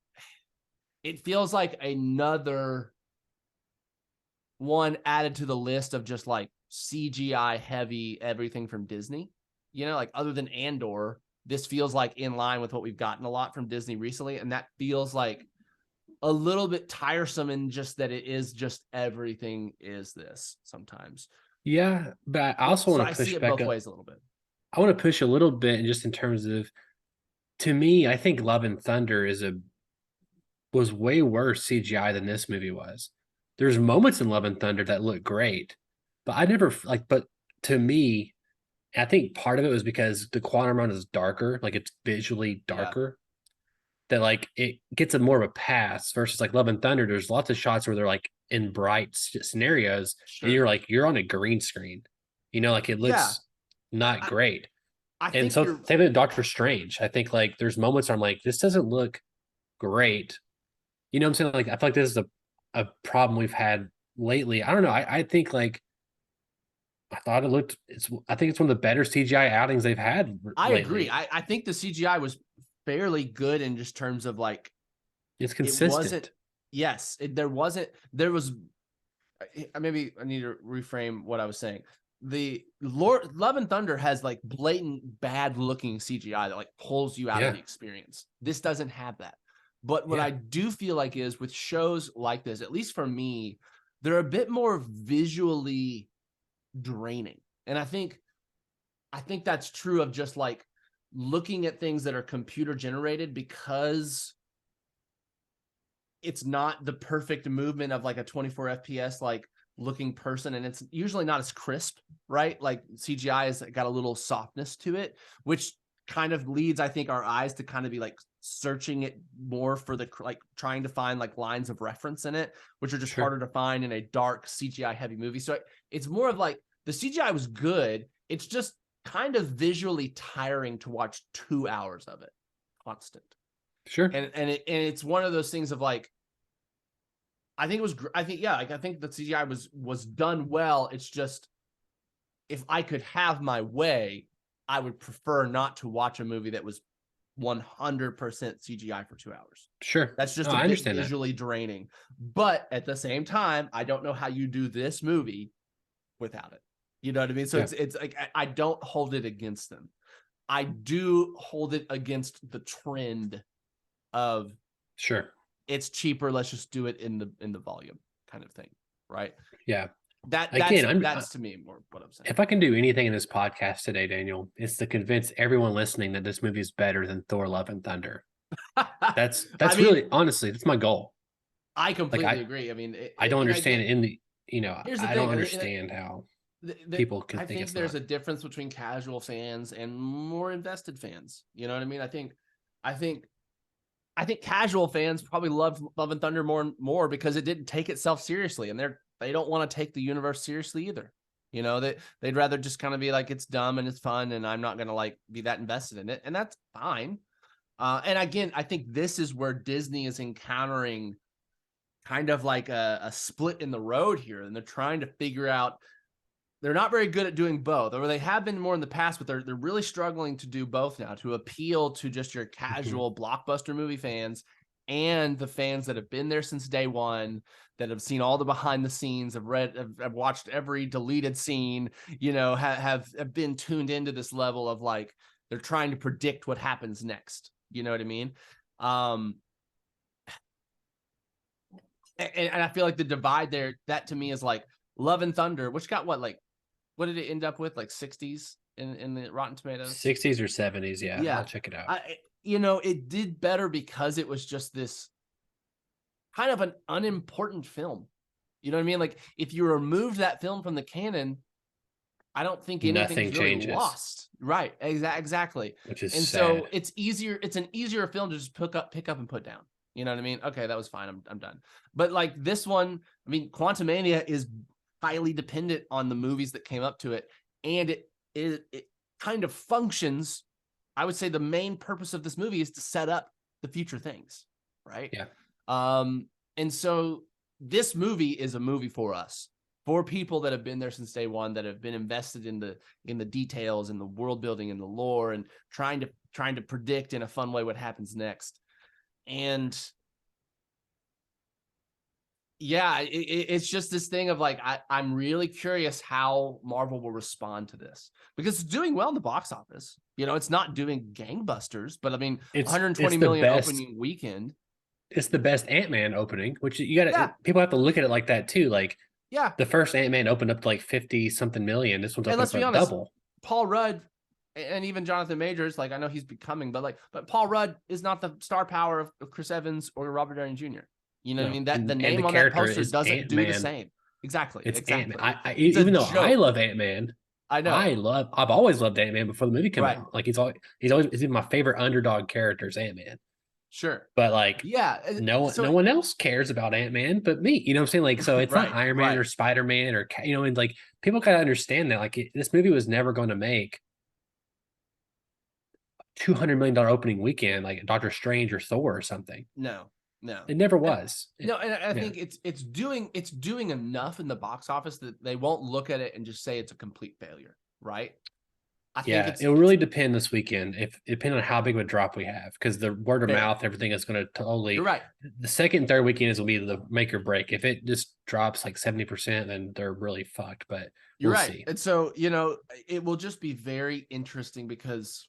it feels like another one added to the list of just like CGI heavy everything from Disney. Like other than Andor, this feels like in line with what we've gotten a lot from Disney recently. And that feels like a little bit tiresome in just that it is just everything is this sometimes. Yeah, but I also So want I to push see it back both up. ways a little bit. I want to push a little bit just in terms of, to me, I think Love and Thunder was way worse CGI than this movie was. There's moments in Love and Thunder that look great, but I never like. But to me, I think part of it was because the Quantum Realm is darker, like it's visually Yeah. darker. That like it gets a more of a pass versus like Love and Thunder. There's lots of shots where they're like in bright scenarios, Sure. and you're on a green screen. Like it Yeah. looks not great. I And think so you're same with Doctor Strange. I think like there's moments where I'm like, this doesn't look great. You know what I'm saying? Like I feel like this is a problem we've had lately. I don't know. I think like I thought it looked I think it's one of the better CGI outings they've had I lately. agree. I think the CGI was fairly good in just terms of like It's it consistent. wasn't. Yes, there wasn't. There was. Maybe I need to reframe what I was saying. The Love and Thunder has like blatant bad looking CGI that like pulls you out of the experience. This doesn't have that. But what I do feel like is with shows like this, at least for me, they're a bit more visually draining. And I think that's true of just like looking at things that are computer generated because it's not the perfect movement of like a 24 FPS like looking person, and it's usually not as crisp, right? Like CGI has got a little softness to it, which kind of leads, I think, our eyes to kind of be like searching it more for the like trying to find like lines of reference in it, which are just harder to find in a dark CGI heavy movie. So it's more of like the CGI was good. It's just kind of visually tiring to watch 2 hours of it constant. Sure. And it's one of those things of like, I think the CGI was done well. It's just, if I could have my way, I would prefer not to watch a movie that was 100% CGI for 2 hours. Sure. That's just I a bit understand visually draining. But at the same time, I don't know how you do this movie without it. You know what I mean? So it's like, I don't hold it against them. I do hold it against the trend of sure. It's cheaper. Let's just do it in the volume kind of thing. Right. Yeah. That's to me more what I'm saying. If I can do anything in this podcast today, Daniel, it's to convince everyone listening that this movie is better than Thor: Love and Thunder. That's really, honestly, that's my goal. I completely agree. I mean, I don't understand it in the, here's the I thing. don't understand how people can think it's there's a difference between casual fans and more invested fans. You know what I mean? I think casual fans probably loved Love and Thunder more because it didn't take itself seriously, and they don't want to take the universe seriously either. You know, they'd rather just kind of be like, it's dumb and it's fun, and I'm not gonna like be that invested in it, and that's fine. And again, I think this is where Disney is encountering kind of like a split in the road here, and they're trying to figure out. They're not very good at doing both, or they have been more in the past, but they're really struggling to do both now to appeal to just your casual blockbuster movie fans and the fans that have been there since day one, that have seen all the behind the scenes, have watched every deleted scene, you know, have been tuned into this level of like, they're trying to predict what happens next. You know what I mean? And I feel like the divide there, that to me is like Love and Thunder, which got what did it end up with? Like 60s in the Rotten Tomatoes? 60s or 70s. Yeah. Yeah. I'll check it out. You know, it did better because it was just this kind of an unimportant film. You know what I mean? Like, if you removed that film from the canon, I don't think anything's really changes. lost. Right. Exactly. Which is and sad. So it's an easier film to just pick up and put down. You know what I mean? Okay, that was fine. I'm done. But like this one, I mean, Quantumania is highly dependent on the movies that came up to it, and it kind of functions. I would say the main purpose of this movie is to set up the future things, right? Yeah. And so this movie is a movie for us, for people that have been there since day one, that have been invested in the details and the world building and the lore, and trying to predict in a fun way what happens next. And yeah, it's just this thing of like, I'm really curious how Marvel will respond to this, because it's doing well in the box office. You know, it's not doing gangbusters, but I mean, It's 120 million opening weekend. It's the best Ant-Man opening, which you gotta, people have to look at it like that too. Like, yeah, the first Ant-Man opened up to like 50 something million. This one's up let's be to honest, double. Paul Rudd and even Jonathan Majors, like, I know he's becoming, but Paul Rudd is not the star power of Chris Evans or Robert Downey Jr. You know what I mean? That the name on that poster doesn't Ant-Man. do the same. Exactly. It's exactly. Ant-Man. Even though I love Ant-Man, I know. I've always loved Ant-Man before the movie came Right. out. Like, he's even my favorite underdog character is Ant-Man. Sure. But like, yeah, no one else cares about Ant-Man but me. You know what I'm saying? Like, so it's not Iron Man or Spider-Man or, you know, and like, people gotta understand that like this movie was never going to make $200 million opening weekend like Doctor Strange or Thor or something. No, it never was. And I think it's doing enough in the box office that they won't look at it and just say it's a complete failure, right? I think it'll really depend this weekend. Depending on how big of a drop we have, because the word of mouth, everything is going to totally. You're right. The second and third weekend will be the make or break. If it just drops like 70%, then they're really fucked. But you're we'll right. see. And so, you know, it will just be very interesting, because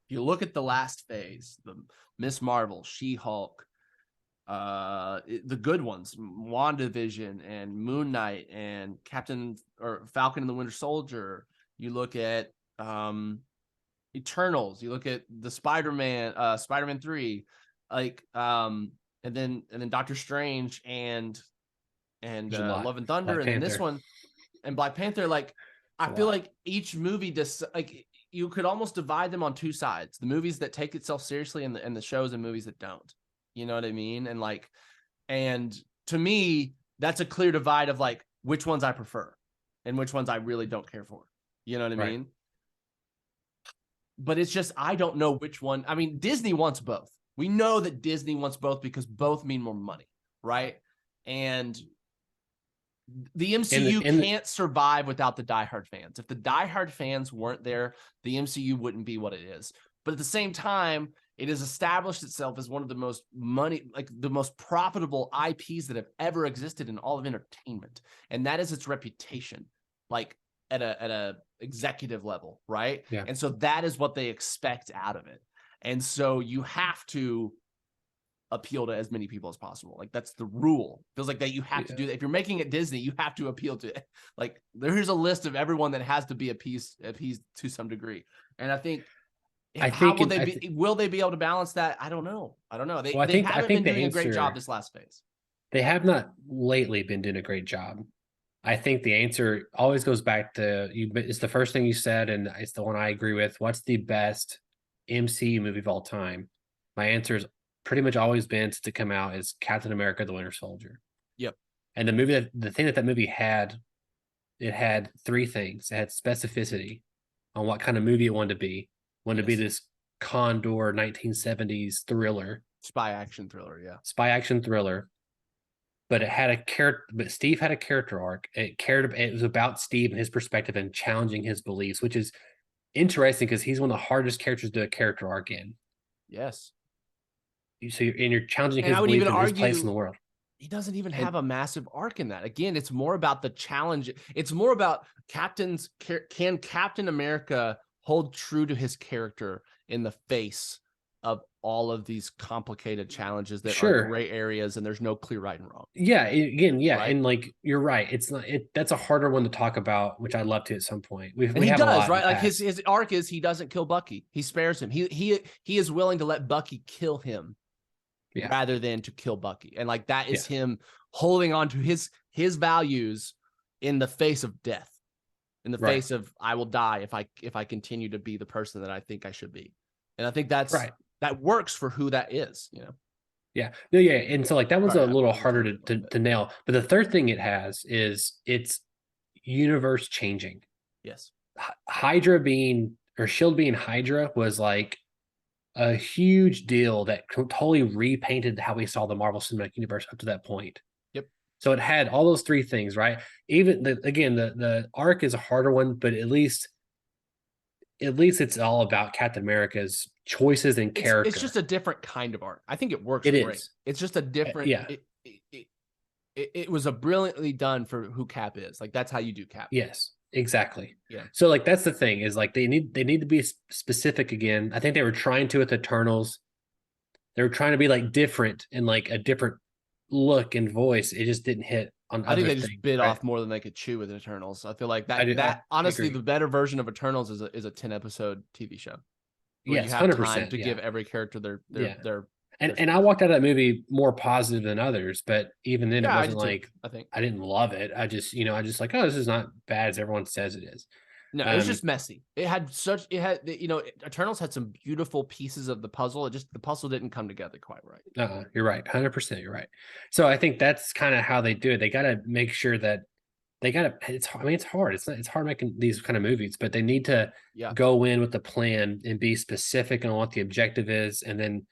you look at the last phase, the Miss Marvel, She-Hulk, the good ones, WandaVision and Moon Knight and Falcon and the Winter Soldier. You look at Eternals, you look at the Spider-Man 3, like and then Doctor Strange and Love and Thunder, and then this one and Black Panther. Like, I feel like each movie like, you could almost divide them on two sides: the movies that take itself seriously and the shows and movies that don't. You know what I mean? And like, and to me, that's a clear divide of like which ones I prefer and which ones I really don't care for. You know what I mean? But it's just, I don't know which one. I mean, Disney wants both. We know that Disney wants both because both mean more money, right? And the MCU can't survive without the diehard fans. If the diehard fans weren't there, the MCU wouldn't be what it is. But at the same time, it has established itself as one of the most the most profitable IPs that have ever existed in all of entertainment. And that is its reputation, like at a executive level, right? Yeah. And so that is what they expect out of it. And so you have to appeal to as many people as possible. Like, that's the rule. Feels like that you have to do that. If you're making it Disney, you have to appeal to it. Like, there's a list of everyone that has to be appeased to some degree. And I think will they be able to balance that? I don't know. They haven't been doing a great job this last phase. They have not lately been doing a great job. I think the answer always goes back to you. It's the first thing you said, and it's the one I agree with. What's the best MCU movie of all time? My answer is pretty much always been to come out is Captain America: The Winter Soldier. Yep. And the thing that movie had it had three things. It had specificity on what kind of movie it wanted to be. Wanted to be this Condor 1970s thriller, Spy action thriller, yeah. spy action thriller. But it had a character. But Steve had a character arc. It was about Steve and his perspective and challenging his beliefs, which is interesting because he's one of the hardest characters to do a character arc in. Yes. So you're challenging And his I would belief even in his place argue in the world. he doesn't even have a massive arc in that. Again, it's more about the challenge. It's more about can Captain America hold true to his character in the face of all of these complicated challenges that are gray areas and there's no clear right and wrong. Yeah, again, yeah, Right? and like you're right. It's not that's a harder one to talk about, which I'd love to at some point. And we he have a does, lot right? Like his his arc is he doesn't kill Bucky. He spares him. He is willing to let Bucky kill him rather than to kill Bucky. And like that is him holding on to his values in the face of death. In the face of I will die if I continue to be the person that I think I should be. And I think that's that works for who that is, you know. Yeah. No, yeah. And so like that was a little harder to nail. But the third thing it has is it's universe changing. Yes. Hydra being or Shield being Hydra was like a huge deal that totally repainted how we saw the Marvel Cinematic Universe up to that point. Yep. So it had all those three things, right? Even the arc is a harder one, but at least it's all about Captain America's choices and character. It's just a different kind of arc. I think it works great. Is. It's just a different. It was a brilliantly done for who Cap is. Like that's how you do Cap. Yes, exactly. Yeah. So like that's the thing is like they need to be specific again. I think they were trying to with Eternals. They were trying to be like different and like a different look and voice. It just didn't hit on. I think they just bit off more than they could chew with Eternals. I feel like that honestly, the better version of Eternals is a 10-episode TV show. Yes, you have 100%, time to give every character their and I walked out of that movie more positive than others, but even then it wasn't like I think I didn't love it. I just like, oh, this is not bad as everyone says it is. No, it was just messy. Eternals had some beautiful pieces of the puzzle. The puzzle didn't come together quite right. You're right. 100%. You're right. So I think that's kind of how they do it. They got to make sure that it's hard. It's hard making these kind of movies, but they need to go in with the plan and be specific on what the objective is. And then,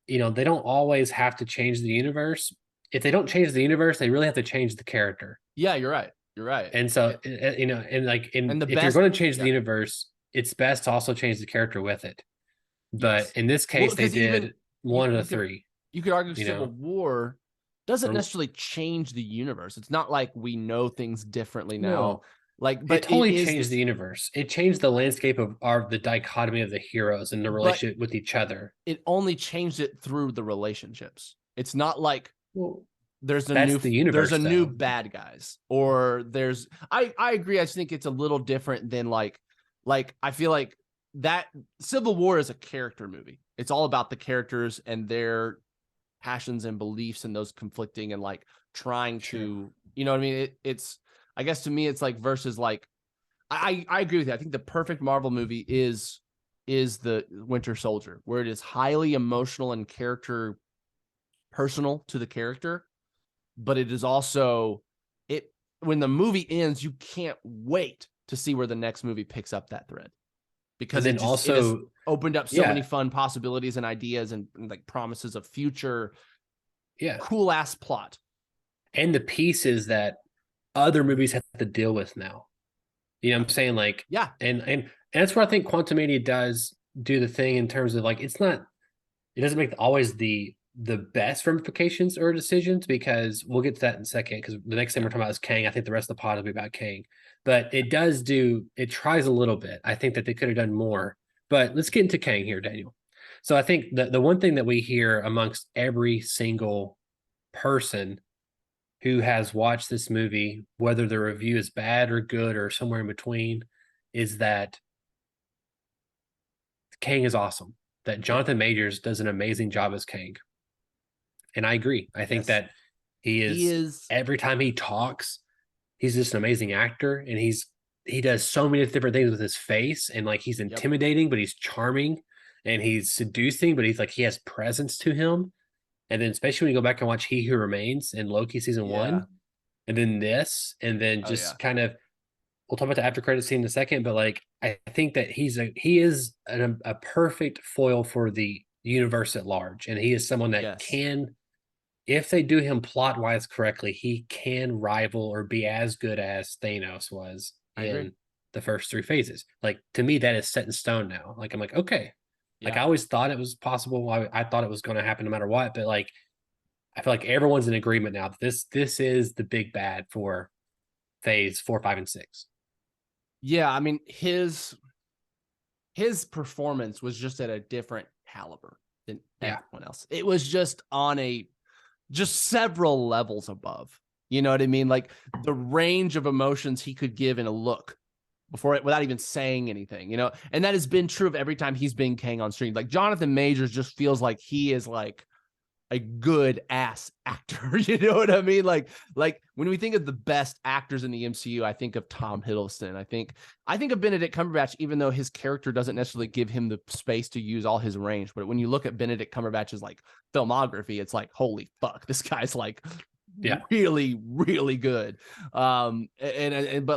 they don't always have to change the universe. If they don't change the universe, they really have to change the character. Yeah, you're right. You're right. And so, if you're going to change the universe, it's best to also change the character with it. But in this case, they did one of the three. You could argue Civil War doesn't necessarily change the universe. It's not like we know things differently now. No. But it totally changed the universe. It changed the landscape of the dichotomy of the heroes and the relationship with each other. It only changed it through the relationships. It's not like there's a new bad guys or there's I agree. I just think it's a little different than like I feel like that Civil War is a character movie. It's all about the characters and their passions and beliefs and those conflicting and like trying to, you know what I mean? It's I guess to me it's like versus like I agree with you. I think the perfect Marvel movie is the Winter Soldier, where it is highly emotional and character personal to the character, but it is also when the movie ends, you can't wait to see where the next movie picks up that thread. Because it has opened up so many fun possibilities and ideas and like promises of future cool ass plot. And the pieces that other movies have to deal with now. You know what I'm saying? Like, and that's where I think Quantumania does do the thing in terms of like, it doesn't make always the best ramifications or decisions, because we'll get to that in a second, because the next thing we're talking about is KANG. I think the rest of the pod will be about KANG, but it tries a little bit. I think that they could have done more, but let's get into KANG here, Daniel. So I think the one thing that we hear amongst every single person who has watched this movie, whether the review is bad or good or somewhere in between, is that KANG is awesome, that Jonathan Majors does an amazing job as KANG. And I agree. I think that he is every time he talks, he's just an amazing actor, and he does so many different things with his face, and like he's intimidating, but he's charming, and he's seducing, but he has presence to him. And then especially when you go back and watch He Who Remains and Loki season 1, and then this, and then Oh, just yeah. kind of, we'll talk about the after credit scene in a second, but like I think that he is a perfect foil for the universe at large, and he is someone that Yes. can, if they do him plot wise correctly, he can rival or be as good as Thanos was I agree. in the first three phases. Like to me, that is set in stone now. Like I'm like, okay, like I Yeah. always thought it was possible. I thought it was going to happen no matter what, but like I feel like everyone's in agreement now that this is the big bad for phase 4, 5, and 6. Yeah, I mean, his performance was just at a different caliber than Yeah. everyone else. It was just on just several levels above. You know what I mean? Like the range of emotions he could give in a look without even saying anything, you know? And that has been true of every time he's been Kang on screen. Like Jonathan Majors just feels like he is like a good ass actor. You know what I mean? Like when we think of the best actors in the MCU, I think of Tom Hiddleston. I think of Benedict Cumberbatch, even though his character doesn't necessarily give him the space to use all his range. But when you look at Benedict Cumberbatch's like filmography, it's like, holy fuck, this guy's like really, really good. But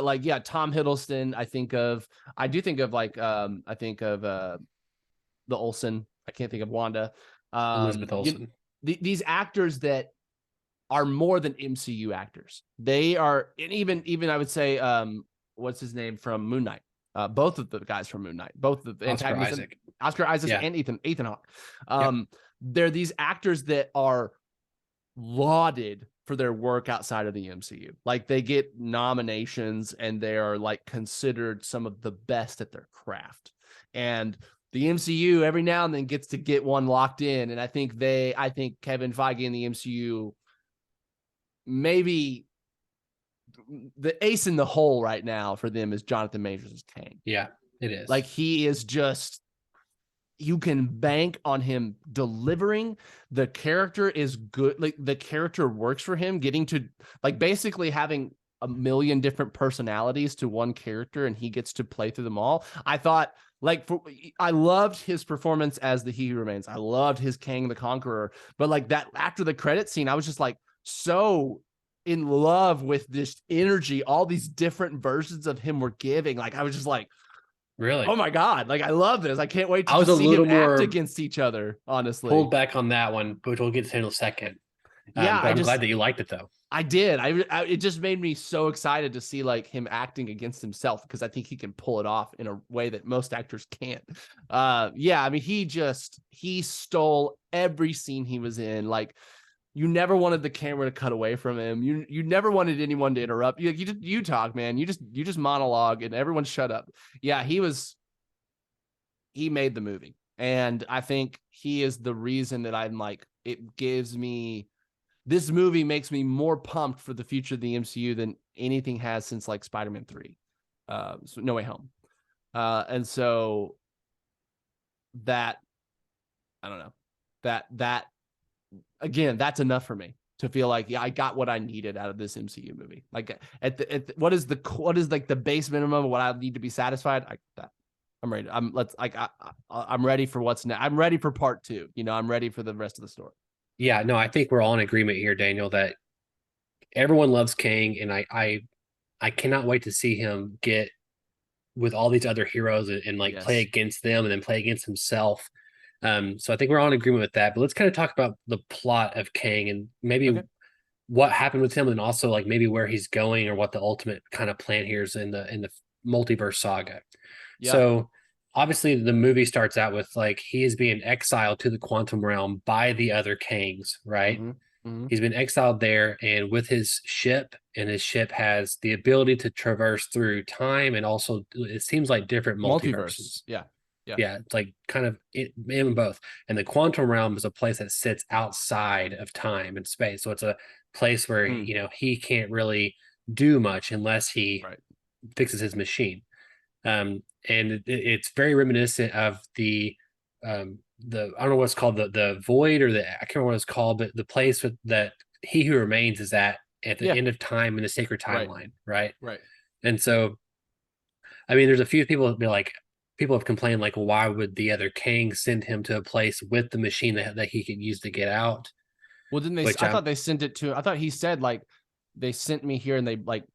like, yeah, Tom Hiddleston, I do think of like, I think of the Olsen. I can't think of Wanda. Elizabeth Olsen. These actors that are more than MCU actors. They are, and even I would say, what's his name from Moon Knight? Both of the guys from Moon Knight, both of the antagonists, Oscar Isaac and Ethan Hawke. They're these actors that are lauded for their work outside of the MCU. Like they get nominations and they are like considered some of the best at their craft. And the MCU every now and then gets to get one locked in. And I think Kevin Feige and the MCU, maybe the ace in the hole right now for them is Jonathan Majors as Kang. Yeah, it is. Like he is just, you can bank on him delivering. The character is good. Like the character works for him, getting to like basically having a million different personalities to one character, and he gets to play through them all. I thought, I loved his performance as the He Who Remains. I loved his Kang the Conqueror. But like that after the credit scene, I was just like so in love with this energy. All these different versions of him were giving. Like I was just like, really, oh my god! Like I love this. I can't wait to I was just a see little him more act against each other. Honestly, pulled back on that one, which we'll get to in a second. Yeah, but I'm glad that you liked it though. I did. It just made me so excited to see like him acting against himself, because I think he can pull it off in a way that most actors can't. Yeah, I mean, he stole every scene he was in. Like, you never wanted the camera to cut away from him. You never wanted anyone to interrupt. You talk, man. You just monologue and everyone shut up. Yeah, he made the movie. And I think he is the reason that I'm like, this movie makes me more pumped for the future of the MCU than anything has since like Spider-Man 3. So No Way Home. And so that, I don't know, that again, that's enough for me to feel like, yeah, I got what I needed out of this MCU movie. Like what is like the base minimum of what I need to be satisfied? I'm ready. I'm ready for what's next. I'm ready for part 2. You know, I'm ready for the rest of the story. Yeah, no, I think we're all in agreement here, Daniel, that everyone loves Kang, and I cannot wait to see him get with all these other heroes and like play against them and then play against himself. So I think we're all in agreement with that. But let's kind of talk about the plot of Kang and maybe what happened with him, and also like maybe where he's going or what the ultimate kind of plan here is in the multiverse saga. Yeah. So obviously the movie starts out with like he is being exiled to the quantum realm by the other Kangs, right? Mm-hmm. Mm-hmm. He's been exiled there, and with his ship, and his ship has the ability to traverse through time and also it seems like different multiverses. Yeah. It's like kind of in both. And the quantum realm is a place that sits outside of time and space. So it's a place where he can't really do much unless he fixes his machine. And it's very reminiscent of the I don't know what it's called, the void, or I can't remember what it's called, but the place that He Who Remains is at the end of time in the sacred timeline, right? And so, I mean, there's a few people that be like, people have complained like, well, why would the other Kang send him to a place with the machine that he could use to get out? Well, didn't they? I thought they sent it to. I thought he said like they sent me here and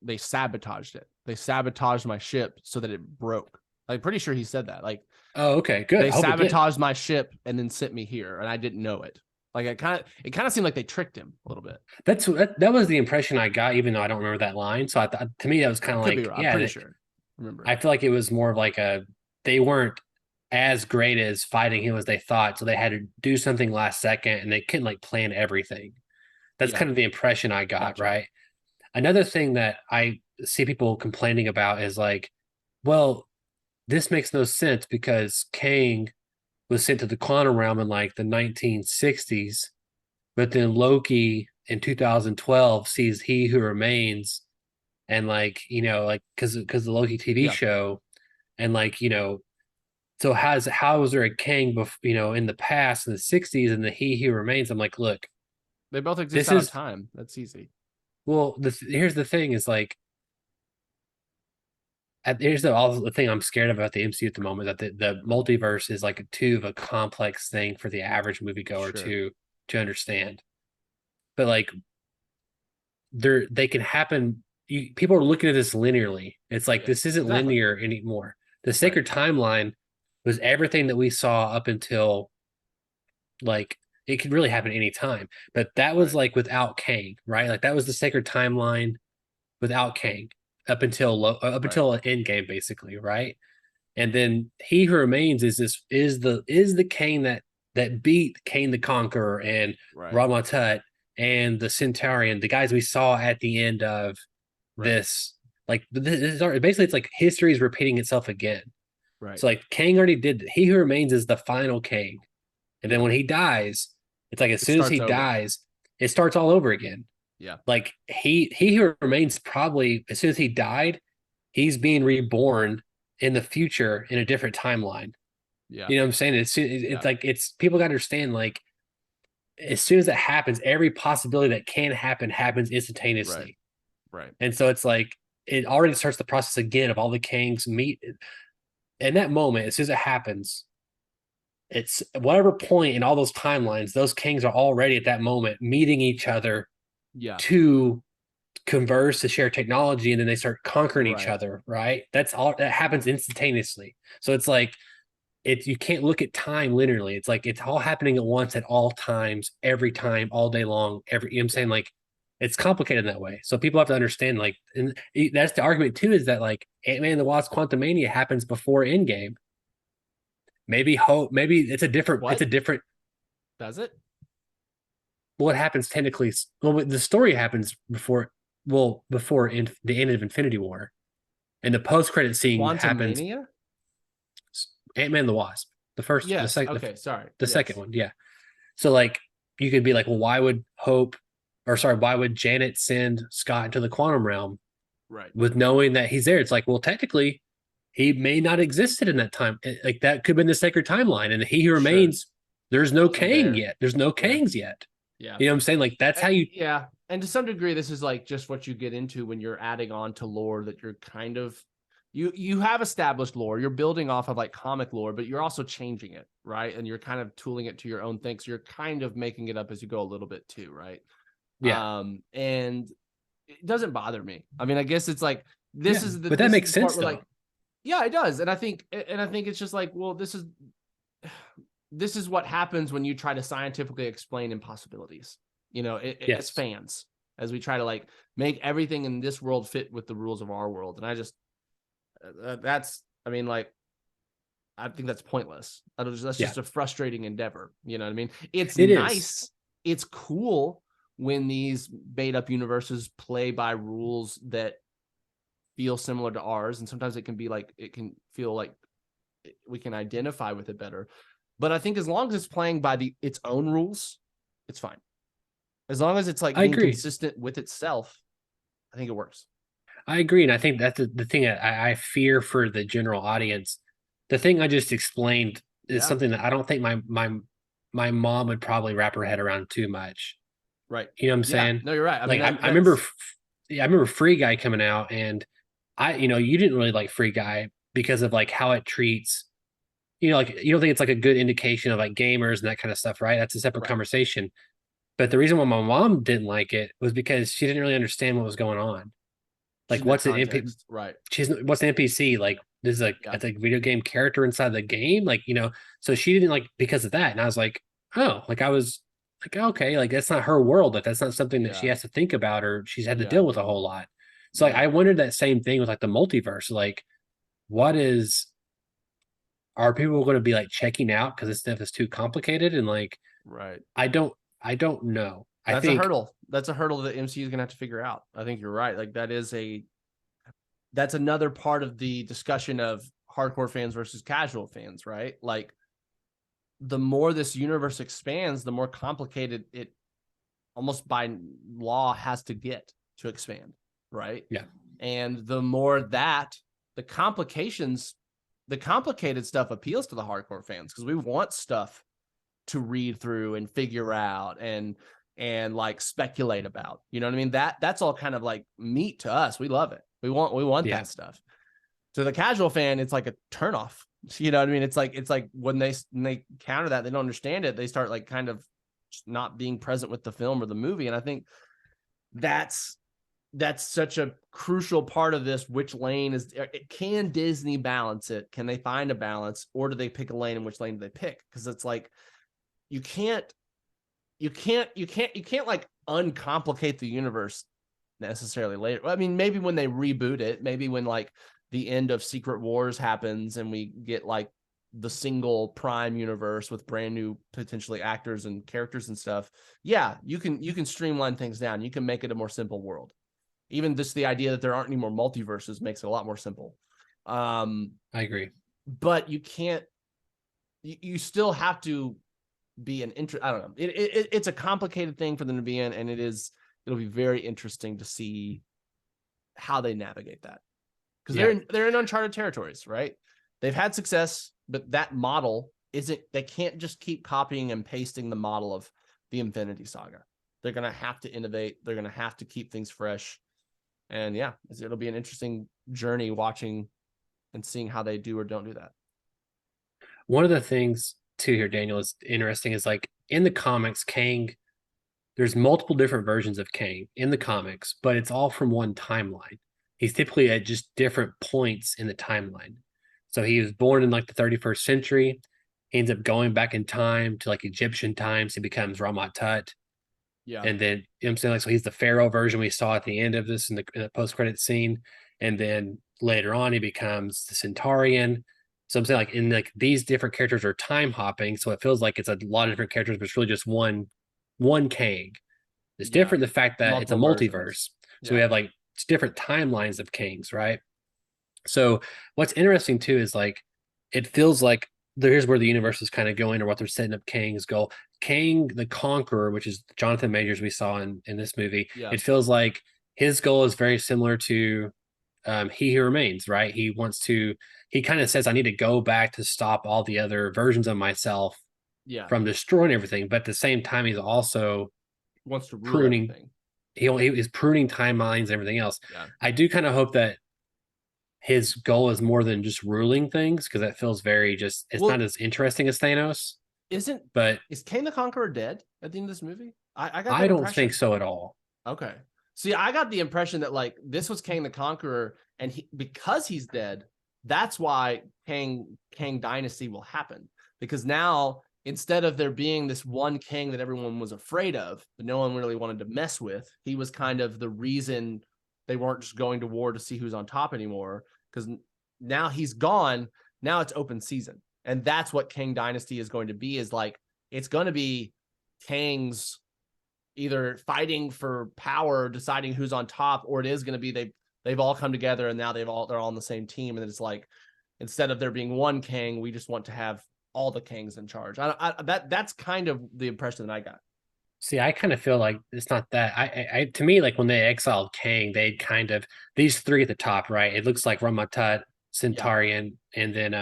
they sabotaged it. They sabotaged my ship so that it broke. I'm pretty sure he said that. Like, Oh, okay, good. they I hope it did. sabotaged my ship and then sent me here, and I didn't know it. Like, it kind of seemed like they tricked him a little bit. That was the impression I got, even though I don't remember that line. So to me, that was kind of Could like, be wrong. yeah, I'm pretty sure. Remember? I feel like it was more of like they weren't as great as fighting him as they thought, so they had to do something last second, and they couldn't like plan everything. That's kind of the impression I got, Gotcha. right? Another thing that I see people complaining about is like, well, this makes no sense because Kang was sent to the quantum realm in like the 1960s, but then Loki in 2012 sees He Who Remains, and like, you know, like because the Loki TV show, and like, you know, so how was there a Kang you know, in the past in the 60s and the He Who Remains? I'm like, look, They both exist this out is of time. That's easy. well, here's the thing is like, here's the thing I'm scared about the MCU at the moment, that the multiverse is like too of a complex thing for the average moviegoer to understand. But like, they can happen. People are looking at this linearly. It's like this isn't linear anymore. The sacred timeline was everything that we saw up until, like, it could really happen any time. But that was like without Kang, right? Like that was the sacred timeline without Kang up until Endgame, basically, right? And then He Who Remains is the Kang that beat Kang the Conqueror and Ramatut and the Centaurian, the guys we saw at the end of this. Like, this is basically, it's like history is repeating itself again. Right. So like Kang already did. He Who Remains is the final Kang, and then when he dies, it's like as soon as he dies, it starts all over again. Yeah. Like he Who Remains, probably as soon as he died, he's being reborn in the future in a different timeline. Yeah. You know what I'm saying? It's like, it's people got to understand, like, as soon as that happens, every possibility that can happen happens instantaneously. Right. And so it's like it already starts the process again of all the Kangs meet. In that moment, as soon as it happens, it's whatever point in all those timelines, those Kangs are already at that moment meeting each other to converse, to share technology, and then they start conquering each other, right? That's all that happens instantaneously. So it's like, you can't look at time linearly. It's like it's all happening at once at all times, every time, all day long. You know what I'm saying? Like, it's complicated in that way. So people have to understand, like, and that's the argument too, is that like Ant-Man and the Wasp Quantumania happens before Endgame. Maybe it's a different. Does it? Well, it happens technically. Well, the story happens before the end of Infinity War, and the post-credit scene happens. Ant-Man and the Wasp, the first, the second. Okay, sorry. The second one, yeah. So like, you could be like, well, why would Janet send Scott into the quantum realm, right, with knowing that he's there? It's like, well, technically, he may not existed in that time. Like, that could have been the sacred timeline, and He Who Remains. There's no Kang yet. There's no Kangs yet. Yeah, you know what I'm saying? Like, that's how you. Yeah, and to some degree, this is like just what you get into when you're adding on to lore that you're kind of. You have established lore, you're building off of like comic lore, but you're also changing it, right? And you're kind of tooling it to your own thing. So you're kind of making it up as you go a little bit too, right? Yeah. And it doesn't bother me. I mean, I guess it's like, but that makes sense though. Like, yeah, it does. And I think it's just like, well, this is what happens when you try to scientifically explain impossibilities, you know, as fans, as we try to like make everything in this world fit with the rules of our world. And I just, I think that's pointless. That's just a frustrating endeavor. You know what I mean? It's nice. It's cool when these made up universes play by rules that feel similar to ours. And sometimes it can feel like we can identify with it better. But I think as long as it's playing by its own rules, it's fine. As long as it's like being consistent with itself, I think it works. I agree, and I think that's the thing that I fear for the general audience. The thing I just explained is something that I don't think my mom would probably wrap her head around too much. Right. You know what I'm saying? No, you're right. I remember Free Guy coming out, and you didn't really like Free Guy because of like how it treats, like, you don't think it's like a good indication of like gamers and that kind of stuff, right? That's a separate conversation. But the reason why my mom didn't like it was because she didn't really understand what was going on. Like, In that what's an NPC? context, right? What's an NPC? Like, this is Yeah. a video game character inside the game. Like, so she didn't like because of that. And I was like, oh, like I was like, okay, like that's not her world. Like that's not something that she Yeah. has to think about or she's had to Yeah. deal with a whole lot. So like Yeah. I wondered that same thing with like the multiverse. Like, what is are people going to be like checking out because this stuff is too complicated? And like, Right. I don't know. I That's a think hurdle. That's a hurdle that MCU is gonna have to figure out. I think you're right. Like that's another part of the discussion of hardcore fans versus casual fans, right? Like the more this universe expands, the more complicated it almost by law has to get to expand, right? Yeah. And the more that the complicated stuff appeals to the hardcore fans because we want stuff to read through and figure out and like speculate about. You know what I mean? That's all kind of like meat to us. We love it. We want Yeah. that stuff. To the casual fan, it's like a turnoff. You know what I mean? It's like when they counter that, they don't understand it. They start like kind of just not being present with the film or the movie. And I think that's such a crucial part of this. Which lane can Disney balance it? Can they find a balance, or do they pick a lane, and which lane do they pick? Because it's like you can't like uncomplicate the universe necessarily later. I mean, maybe when they reboot it, maybe when like the end of Secret Wars happens and we get like the single prime universe with brand new potentially actors and characters and stuff. Yeah, you can streamline things down. You can make it a more simple world. Even just the idea that there aren't any more multiverses makes it a lot more simple. I agree. But you can't. You still have to be an interest. I don't know. It's a complicated thing for them to be in, and it'll be very interesting to see how they navigate that because they're in uncharted territories, right? They've had success, but that model isn't. They can't just keep copying and pasting the model of the Infinity Saga. They're gonna have to innovate. They're gonna have to keep things fresh, and yeah, it'll be an interesting journey watching and seeing how they do or don't do that. One of the things too here, Daniel, is interesting is like in the comics, Kang, there's multiple different versions of Kang in the comics, but it's all from one timeline. He's typically at just different points in the timeline. So he was born in like the 31st century. He ends up going back in time to like Egyptian times. He becomes Ramat Tut. Yeah. And then, I'm saying, like, so he's the Pharaoh version we saw at the end of this in the post-credit scene. And then later on, he becomes the Centaurian. So I'm saying, like, in like these different characters are time hopping, so it feels like it's a lot of different characters, but it's really just one Kang. It's different the fact that it's a multiverse. So we have like it's different timelines of Kangs, right? So what's interesting too is like it feels like here's where the universe is kind of going, or what they're setting up Kang's goal. Kang the Conqueror, which is Jonathan Majors we saw in this movie, it feels like his goal is very similar to He Who Remains, right? He kind of says, I need to go back to stop all the other versions of myself from destroying everything. But at the same time, he's also wants to rule pruning everything. He is pruning timelines and everything else. Yeah. I do kind of hope that his goal is more than just ruling things, because that feels very it's not as interesting as Thanos. Is Kang the Conqueror dead at the end of this movie? I don't think so at all. Okay. See, I got the impression that like this was Kang the Conqueror, and because he's dead, that's why Kang Dynasty will happen. Because now, instead of there being this one king that everyone was afraid of, but no one really wanted to mess with, he was kind of the reason they weren't just going to war to see who's on top anymore. Because now he's gone. Now it's open season. And that's what Kang Dynasty is going to be, is like, it's going to be Kang's either fighting for power, deciding who's on top, or it is going to be they've all come together and now they're all on the same team. And it's like, instead of there being one Kang, we just want to have all the Kangs in charge. That's kind of the impression that I got. See, I kind of feel like it's not that. I to me, like when they exiled Kang, they kind of these three at the top, right? It looks like Ramat Tut, Centaurian, and then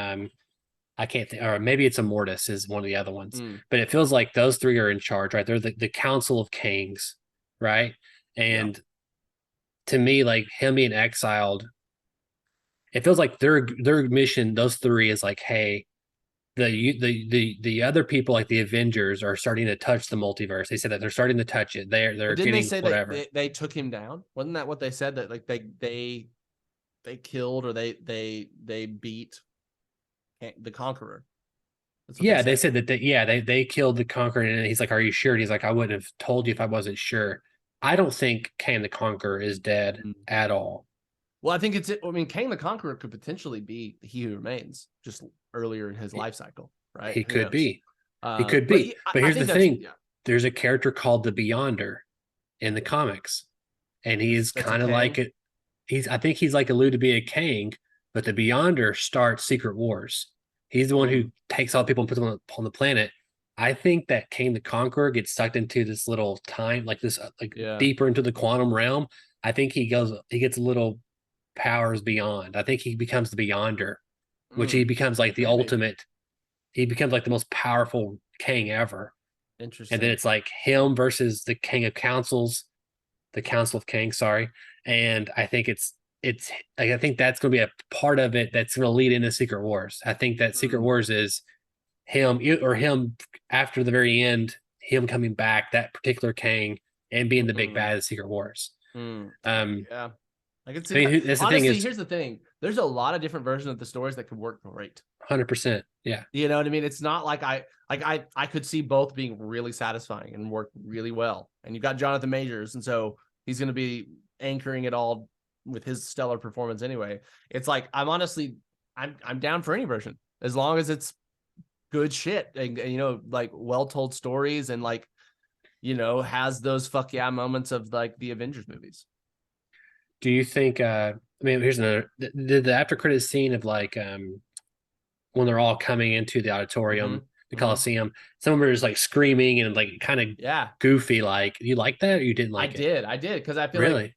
I can't think, or maybe it's Immortus is one of the other ones. But it feels like those three are in charge, right? They're the Council of Kangs, right? And to me, like him being exiled, it feels like their mission, those three, is like, hey, the other people like the Avengers are starting to touch the multiverse. They said that they're starting to touch it. They're But didn't they getting say whatever. that they took him down? Wasn't that what they said? That like they killed or they beat the Conqueror. That's what Yeah, they said that they killed the Conqueror, and he's like, "Are you sure?" And he's like, "I wouldn't have told you if I wasn't sure." I don't think Kang the Conqueror is dead at all. Well, I think it's. I mean, Kang the Conqueror could potentially be He Who Remains, just earlier in his life cycle, right? He Who could knows? be. He could be. But here's the thing: Yeah. there's a character called the Beyonder in the comics, and he's That's a kind of Kang? like it. I think he's like alluded to be a Kang, but the Beyonder starts Secret Wars. He's the one who takes all the people and puts them on the planet. I think that Kang the Conqueror gets sucked into this little time, like this, deeper into the quantum realm. I think he gets a little powers beyond. I think he becomes the Beyonder, which he becomes like the ultimate. He becomes like the most powerful Kang ever. Interesting. And then it's like him versus the King of Councils, the Council of Kang, sorry. And I think it's like, I think that's going to be a part of it that's going to lead into Secret Wars. I think that Secret Wars is him after the very end, him coming back, that particular Kang, and being the big bad of Secret Wars. Yeah, I can see I mean, that. that's the Honestly, thing is, here's the thing: there's a lot of different versions of the stories that could work great. 100%. Yeah, You know what I mean? It's not like I could see both being really satisfying and work really well. And you've got Jonathan Majors, and so he's going to be anchoring it all with his stellar performance anyway. It's like I'm down for any version as long as it's good shit and you know, like well told stories and like, you know, has those fuck yeah moments of like the Avengers movies. do you think I mean, here's another, the after credits scene of like when they're all coming into the auditorium, the Coliseum, some of them are just like screaming and like kind of goofy. Like, you like that or you didn't like it? I did because I feel Really? like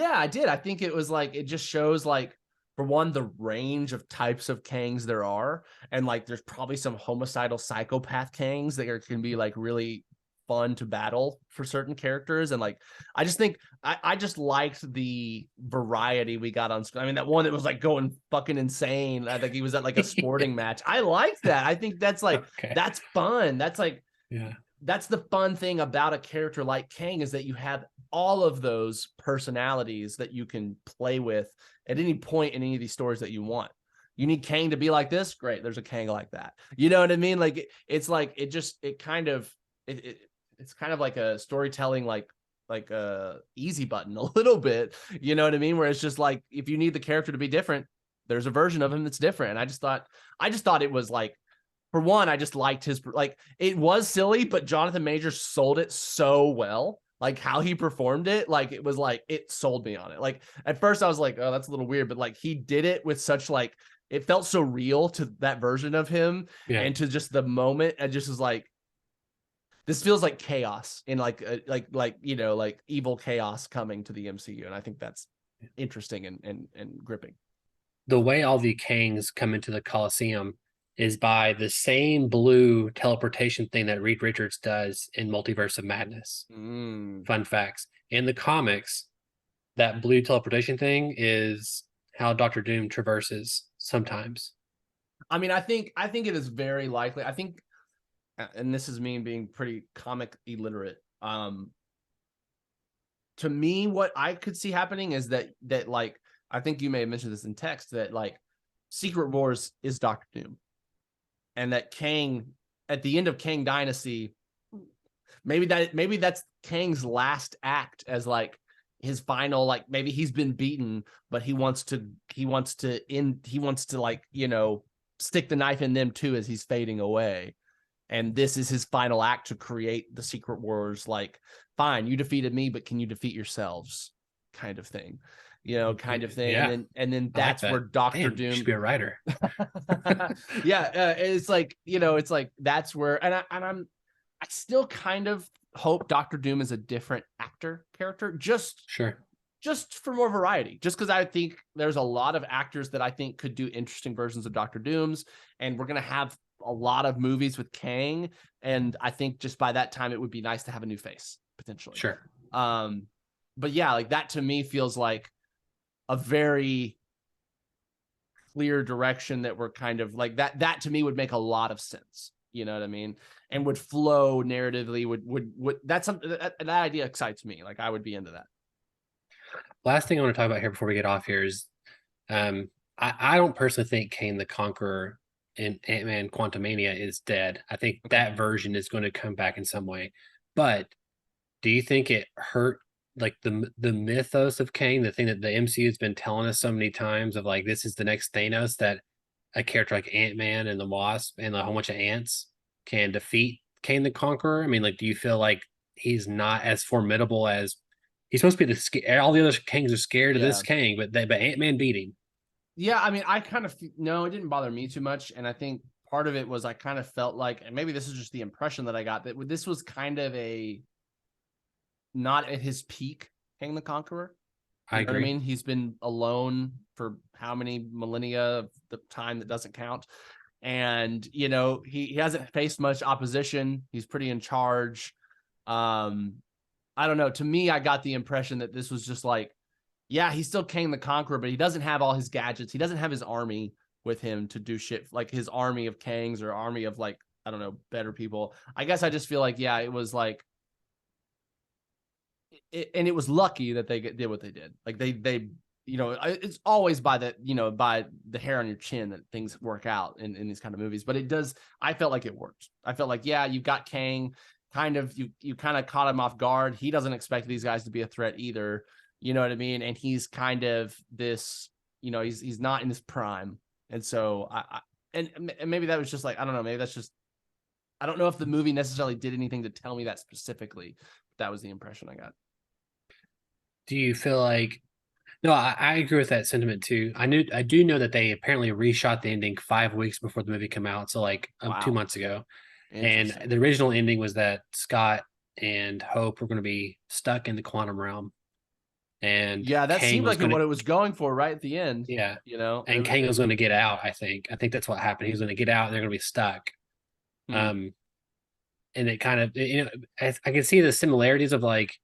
I did. I think it was like, it just shows like, for one, the range of types of Kangs there are, and like there's probably some homicidal psychopath Kangs that can be like really fun to battle for certain characters. And like, I just think I just liked the variety we got on screen. I mean, that one that was like going fucking insane. I think he was at like a sporting match. I liked that. I think that's like that's fun. That's like that's the fun thing about a character like Kang, is that you have all of those personalities that you can play with at any point in any of these stories that you want. You need Kang to be like this, great, there's a Kang like that. You know what I mean? Like it's like it's kind of like a storytelling like a easy button a little bit. You know what I mean? Where it's just like, if you need the character to be different, there's a version of him that's different. And I just thought it was like, for one, I just liked his, like, it was silly, but Jonathan Majors sold it so well. Like how he performed it, like it was like, it sold me on it. Like at first I was like, oh, that's a little weird, but like he did it with such like, it felt so real to that version of him and to just the moment. I just was like, this feels like chaos in like you know, like evil chaos coming to the MCU. And I think that's interesting and gripping. The way all the Kangs come into the Coliseum is by the same blue teleportation thing that Reed Richards does in Multiverse of Madness. Fun facts. In the comics, that blue teleportation thing is how Doctor Doom traverses sometimes. I mean, I think it is very likely. I think, and this is me being pretty comic illiterate. To me, what I could see happening is that like, I think you may have mentioned this in text, that like Secret Wars is Doctor Doom. And that Kang, at the end of Kang Dynasty, maybe that's Kang's last act as like his final, like maybe he's been beaten, but he wants to like, you know, stick the knife in them too as he's fading away. And this is his final act to create the Secret Wars. Like, fine, you defeated me, but can you defeat yourselves? Kind of thing. You know, kind of thing. Yeah. And then that's where Doctor Doom should be a writer. It's like, you know, it's like that's where, and I still kind of hope Doctor Doom is a different character, just for more variety, just because I think there's a lot of actors that I think could do interesting versions of Doctor Dooms, and we're gonna have a lot of movies with Kang, and I think just by that time it would be nice to have a new face potentially. But yeah, like that to me feels like a very clear direction that we're kind of like that to me would make a lot of sense. You know what I mean? And would flow narratively, would that's something that idea excites me. Like I would be into that. Last thing I want to talk about here before we get off here is I don't personally think Kang the Conqueror in Ant-Man Quantumania is dead. I think that version is going to come back in some way. But do you think it hurt like the mythos of Kang, the thing that the MCU has been telling us so many times of like this is the next Thanos, that a character like Ant-Man and the Wasp and a whole bunch of ants can defeat Kang the Conqueror? I mean, like, do you feel like he's not as formidable as he's supposed to be? All the other Kangs are scared of this Kang, but Ant-Man beat him. Yeah, I mean, I kind of no, it didn't bother me too much, and I think part of it was I kind of felt like, and maybe this is just the impression that I got, that this was kind of a not at his peak Kang the Conqueror. I agree. I mean, he's been alone for how many millennia of the time that doesn't count, and you know he hasn't faced much opposition. He's pretty in charge. I don't know. To me, I got the impression that this was just like, yeah, he's still Kang the Conqueror, but he doesn't have all his gadgets. He doesn't have his army with him to do shit, like his army of Kangs or army of like, I don't know, better people. I guess I just feel like, yeah, it was like, and it was lucky that they did what they did. Like they, you know, it's always by the hair on your chin that things work out in these kind of movies. But it does. I felt like it worked. I felt like, yeah, you've got Kang, kind of, you kind of caught him off guard. He doesn't expect these guys to be a threat either. You know what I mean? And he's kind of this, you know, he's not in his prime. And so and maybe that was just like, I don't know, maybe that's just, I don't know if the movie necessarily did anything to tell me that specifically. That was the impression I got. Do you feel like, no, I agree with that sentiment too. I do know that they apparently reshot the ending 5 weeks before the movie came out. So like 2 months ago. And the original ending was that Scott and Hope were going to be stuck in the quantum realm. And yeah, that Kang seemed like what it was going for right at the end. Yeah. You know, and Kang was going to get out. I think that's what happened. He was going to get out and they're going to be stuck. And it kind of, you know, I can see the similarities of like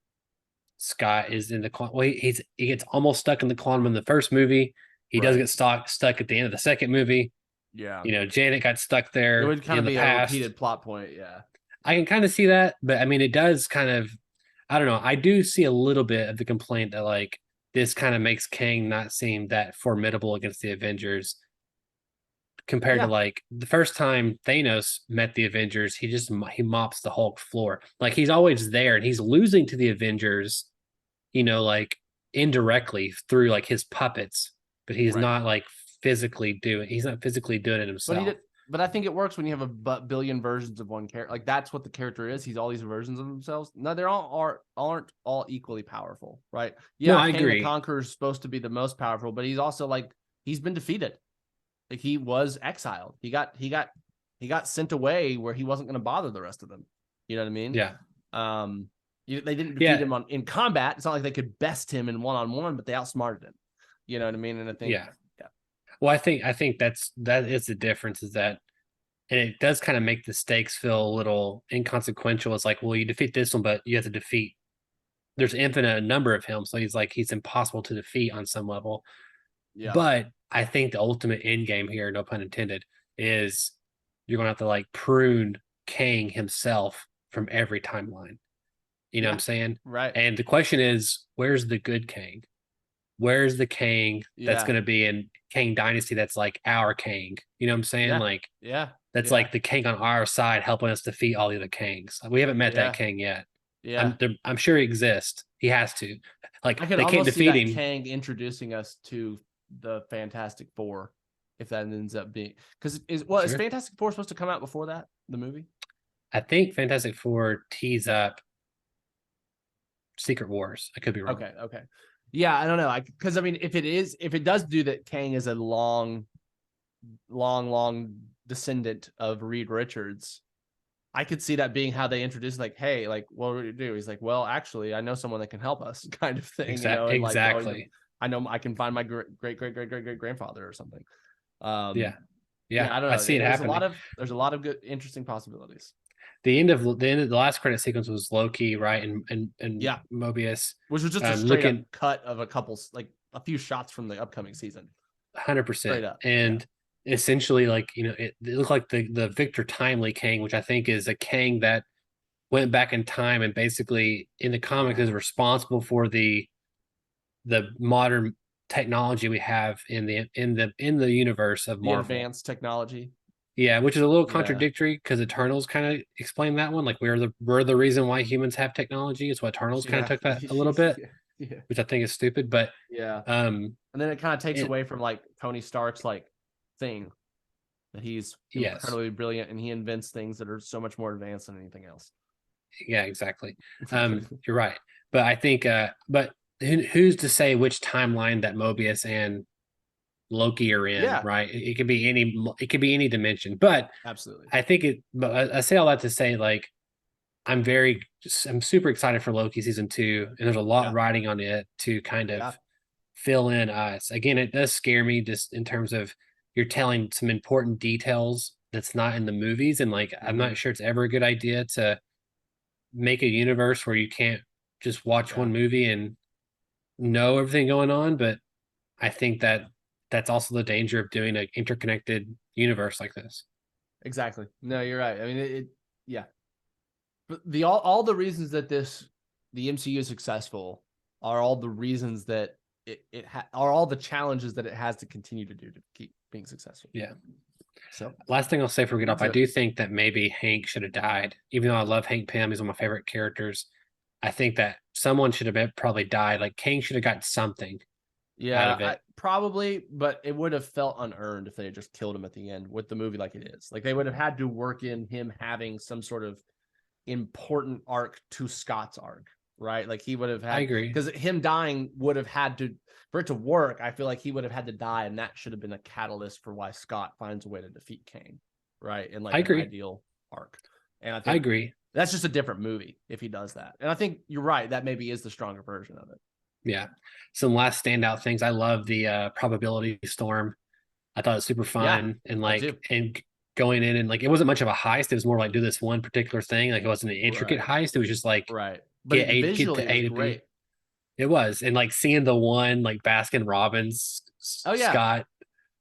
Scott is in the quantum. Well, he gets almost stuck in the quantum in the first movie. He does get stuck at the end of the second movie. Yeah. You know, Janet got stuck there. It would kind of be past. A repeated plot point. Yeah. I can kind of see that, but I mean, it does kind of, I don't know. I do see a little bit of the complaint that like this kind of makes Kang not seem that formidable against the Avengers compared to like the first time Thanos met the Avengers. He mops the Hulk floor. Like he's always there and he's losing to the Avengers, you know, like indirectly through like his puppets, but he's not like he's not physically doing it himself. But I think it works when you have a billion versions of one character. Like that's what the character is. He's all these versions of themselves. No, they're aren't all equally powerful, right? Yeah, no, I Kang agree. the Conqueror is supposed to be the most powerful, but he's also like he's been defeated. Like he was exiled. He got sent away where he wasn't going to bother the rest of them. You know what I mean? Yeah. They didn't defeat him in combat. It's not like they could best him in one-on-one, but they outsmarted him. You know what I mean? And I think Well, I think that is the difference is that, and it does kind of make the stakes feel a little inconsequential. It's like, well, you defeat this one, but you have to defeat. There's infinite number of him, so he's impossible to defeat on some level. Yeah. But I think the ultimate end game here, no pun intended, is you're going to have to like prune Kang himself from every timeline. You know what I'm saying? Right. And the question is, where's the good Kang? Where's the Kang that's going to be in Kang Dynasty that's like our Kang? You know what I'm saying? That's like the Kang on our side helping us defeat all the other Kangs. We haven't met that Kang yet. Yeah. I'm sure he exists. He has to. Like they can't defeat him. Kang introducing us to the Fantastic Four, if that ends up being, because is Fantastic Four supposed to come out before that, the movie? I think Fantastic Four tees up Secret Wars. I could be wrong. Okay. Yeah, I don't know. Because I mean, if it does do that, Kang is a long descendant of Reed Richards. I could see that being how they introduce, like, hey, like, what do we do? He's like, well, actually, I know someone that can help us, kind of thing. Exactly. You know? Exactly. Like, I know I can find my great grandfather or something. Yeah. I don't know. I see it happening. There's a lot of good, interesting possibilities. The end of the last credit sequence was Loki, right? And Mobius, which was just a straight up cut of a few shots from the upcoming season. 100%. up, And essentially, like, it looked like the Victor Timely Kang, which I think is a Kang that went back in time and basically in the comics is responsible for the modern technology we have in the universe of the Marvel. advanced technology. Yeah, which is a little Yeah. contradictory because Eternals kind of explain that one. Like we're the reason why humans have technology. It's what Eternals kind of took that a little bit, Yeah. which I think is stupid. But Yeah. um, And then it kind of takes away from like Tony Stark's like thing that he's Yes. incredibly brilliant and he invents things that are so much more advanced than anything else. yeah, exactly. You're right. But I think but who's to say which timeline that Mobius and Loki are in, Yeah. right? It could be any dimension. But Absolutely. I think I say all that to say, like, I'm super excited for Loki season 2, and there's a lot riding on it to kind of fill in us. Again, it does scare me just in terms of you're telling some important details that's not in the movies, and like I'm not sure it's ever a good idea to make a universe where you can't just watch one movie and know everything going on. But I think that's also the danger of doing an interconnected universe like this. Exactly. No, you're right. I mean, but all the reasons that the MCU is successful are all the reasons that are all the challenges that it has to continue to do to keep being successful. Yeah. So last thing I'll say before we get off, I do think that maybe Hank should have died. Even though I love Hank Pym, he's one of my favorite characters. I think that someone should have probably died. Like Kang should have got something. Out of it. Probably, but it would have felt unearned if they had just killed him at the end with the movie like it is. Like they would have had to work in him having some sort of important arc to Scott's arc, right? Like he would have had. I agree, because him dying would have had to for it to work. I feel like he would have had to die, and that should have been a catalyst for why Scott finds a way to defeat Kang, right? And like an ideal arc. And I agree. That's just a different movie if he does that. And I think you're right. That maybe is the stronger version of it. Yeah. Some last standout things. I love the probability storm. I thought it was super fun and and going in and like it wasn't much of a heist. It was more like do this one particular thing. Like it wasn't an intricate heist. It was just like but get visually to A to B. great. It was, and like seeing the one like Baskin Robbins, Scott.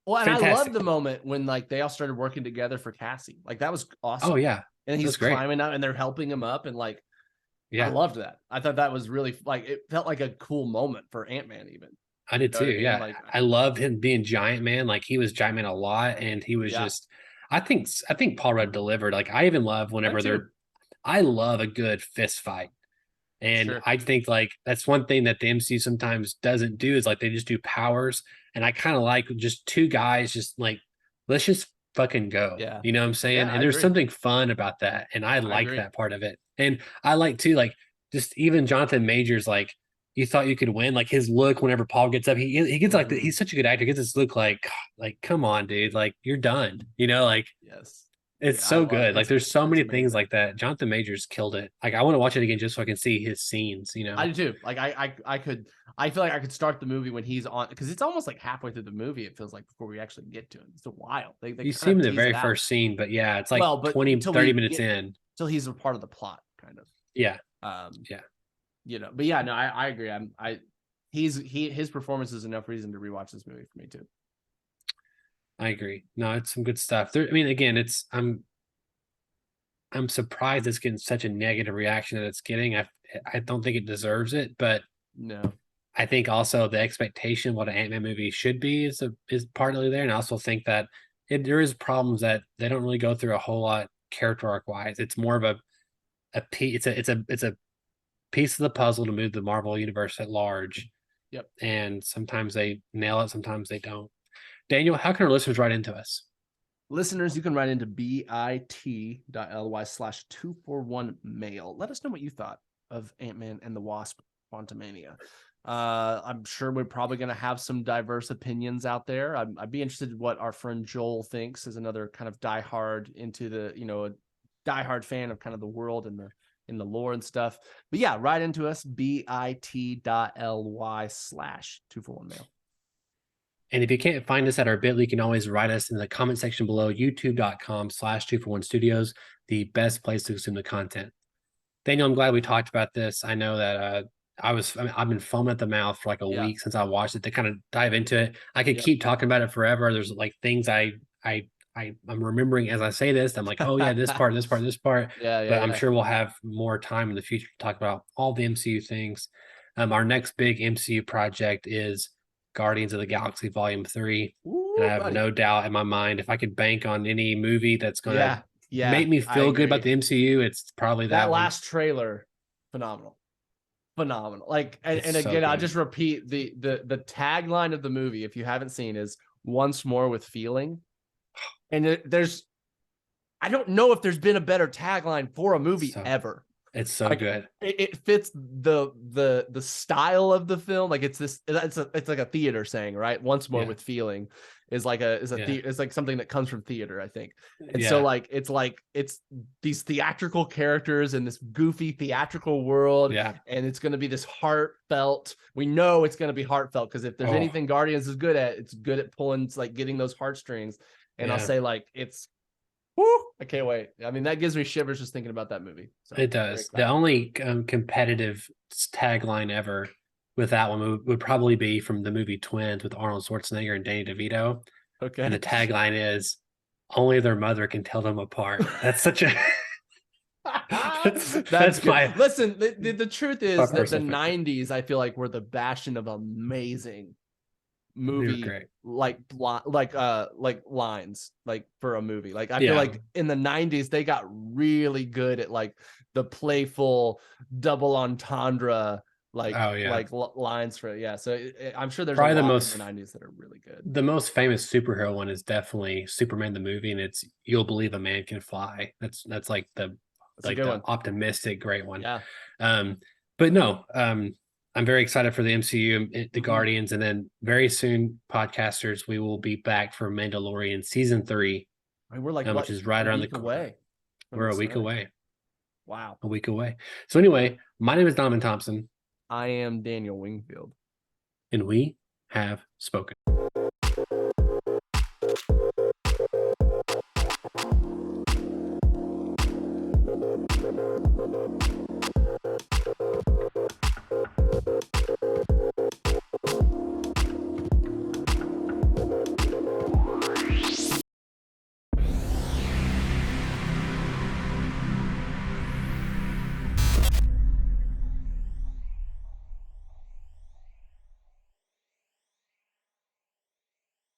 Well, and fantastic. I love the moment when like they all started working together for Cassie. Like that was awesome. Oh yeah, and he's climbing up, and they're helping him up, and like. I loved that. I thought that was really like it felt like a cool moment for Ant-Man even. I did too. Yeah. Like, I love him being Giant Man. Like he was Giant Man a lot, and he was just I think Paul Rudd delivered. Like I even love whenever I love a good fist fight. And I think like that's one thing that the MCU sometimes doesn't do is like they just do powers. And I kind of like just two guys just like let's just fucking go. Yeah. You know what I'm saying? Yeah, and there's something fun about that. And I like that part of it. And I like too, like just even Jonathan Majors, like you thought you could win. Like his look whenever Paul gets up, he gets like he's such a good actor. He gets this look like come on, dude, like you're done. You know, like it's so good. Like there's so many things like that. Jonathan Majors killed it. Like I want to watch it again just so I can see his scenes. You know, I do too. Like I feel like I could start the movie when he's on because it's almost like halfway through the movie. It feels like before we actually get to him. It's a while. They you see him in the very first scene, but yeah, it's like 30 minutes in. Till he's a part of the plot, kind of. Yeah. You know, but yeah, no, I agree. His performance is enough reason to rewatch this movie for me too. I agree. No, it's some good stuff. There, I mean, again, I'm surprised it's getting such a negative reaction that it's getting. I don't think it deserves it, but no. I think also the expectation what an Ant-Man movie should be is partly there, and I also think that there is problems that they don't really go through a whole lot character arc wise. It's more of a piece. It's a piece of the puzzle to move the Marvel universe at large. Yep. And sometimes they nail it, sometimes they don't. Daniel, how can our listeners write into us? Listeners, you can write into bit.ly/241mail. Let us know what you thought of Ant-Man and the Wasp Quantumania. I'm sure we're probably going to have some diverse opinions out there. I'd be interested in what our friend Joel thinks as another kind of diehard into the, a diehard fan of kind of the world and the lore and stuff. But yeah, write into us, bit.ly/241mail. And if you can't find us at our bit.ly, you can always write us in the comment section below, youtube.com/241studios, the best place to consume the content. Daniel, I'm glad we talked about this. I know that I've been foaming at the mouth for like a Yeah. week since I watched it to kind of dive into it. I could Yep. keep talking about it forever. There's like things I'm remembering as I say this. I'm like, oh yeah, this part, this part, this part. Yeah, But I'm yeah. sure we'll have more time in the future to talk about all the MCU things. Our next big MCU project is Guardians of the Galaxy Volume 3. Ooh, And I have buddy. no doubt in my mind, if I could bank on any movie that's gonna Yeah, make me I feel good about agree. the MCU, it's probably That that one. last trailer, phenomenal. Like, and It's so again, I'll good. just repeat the tagline of the movie, if you haven't seen, is once more with feeling. And I don't know if there's been a better tagline for a movie ever. It's so Like, good. It fits the style of the film. Like it's like a theater saying, right? Once more Yeah. with feeling is like it's like something that comes from theater, I think. And Yeah. so it's these theatrical characters in this goofy theatrical world. Yeah. And it's going to be this heartfelt. We know it's going to be heartfelt because if there's Oh. anything Guardians is good at, it's good at pulling, like getting those heartstrings. And I'll Yeah. say like it's. Woo! I can't wait. I mean, that gives me shivers just thinking about that movie. So It does. The only competitive tagline ever with that one would probably be from the movie Twins with Arnold Schwarzenegger and Danny DeVito. Okay. And the tagline is, "Only their mother can tell them apart." That's such a that's my listen. The truth is my that the personal favorite. '90s, I feel like, were the bastion of amazing They were movie, great. like lines, like for a movie. Like I feel like in the '90s they got really good at like the playful double entendre, like lines for it. Yeah, so I'm sure there's probably a the lot most in the '90s that are really good. The most famous superhero one is definitely Superman the movie, and it's "You'll Believe a Man Can Fly." That's like the optimistic great one. Yeah. But no, I'm very excited for the MCU, the Guardians, and then very soon, podcasters, we will be back for Mandalorian season 3. I mean, we're like which is right around the corner. away. We're a week away. Wow. A week away. So anyway, my name is Donovan Thompson. I am Daniel Wingfield. And we have spoken.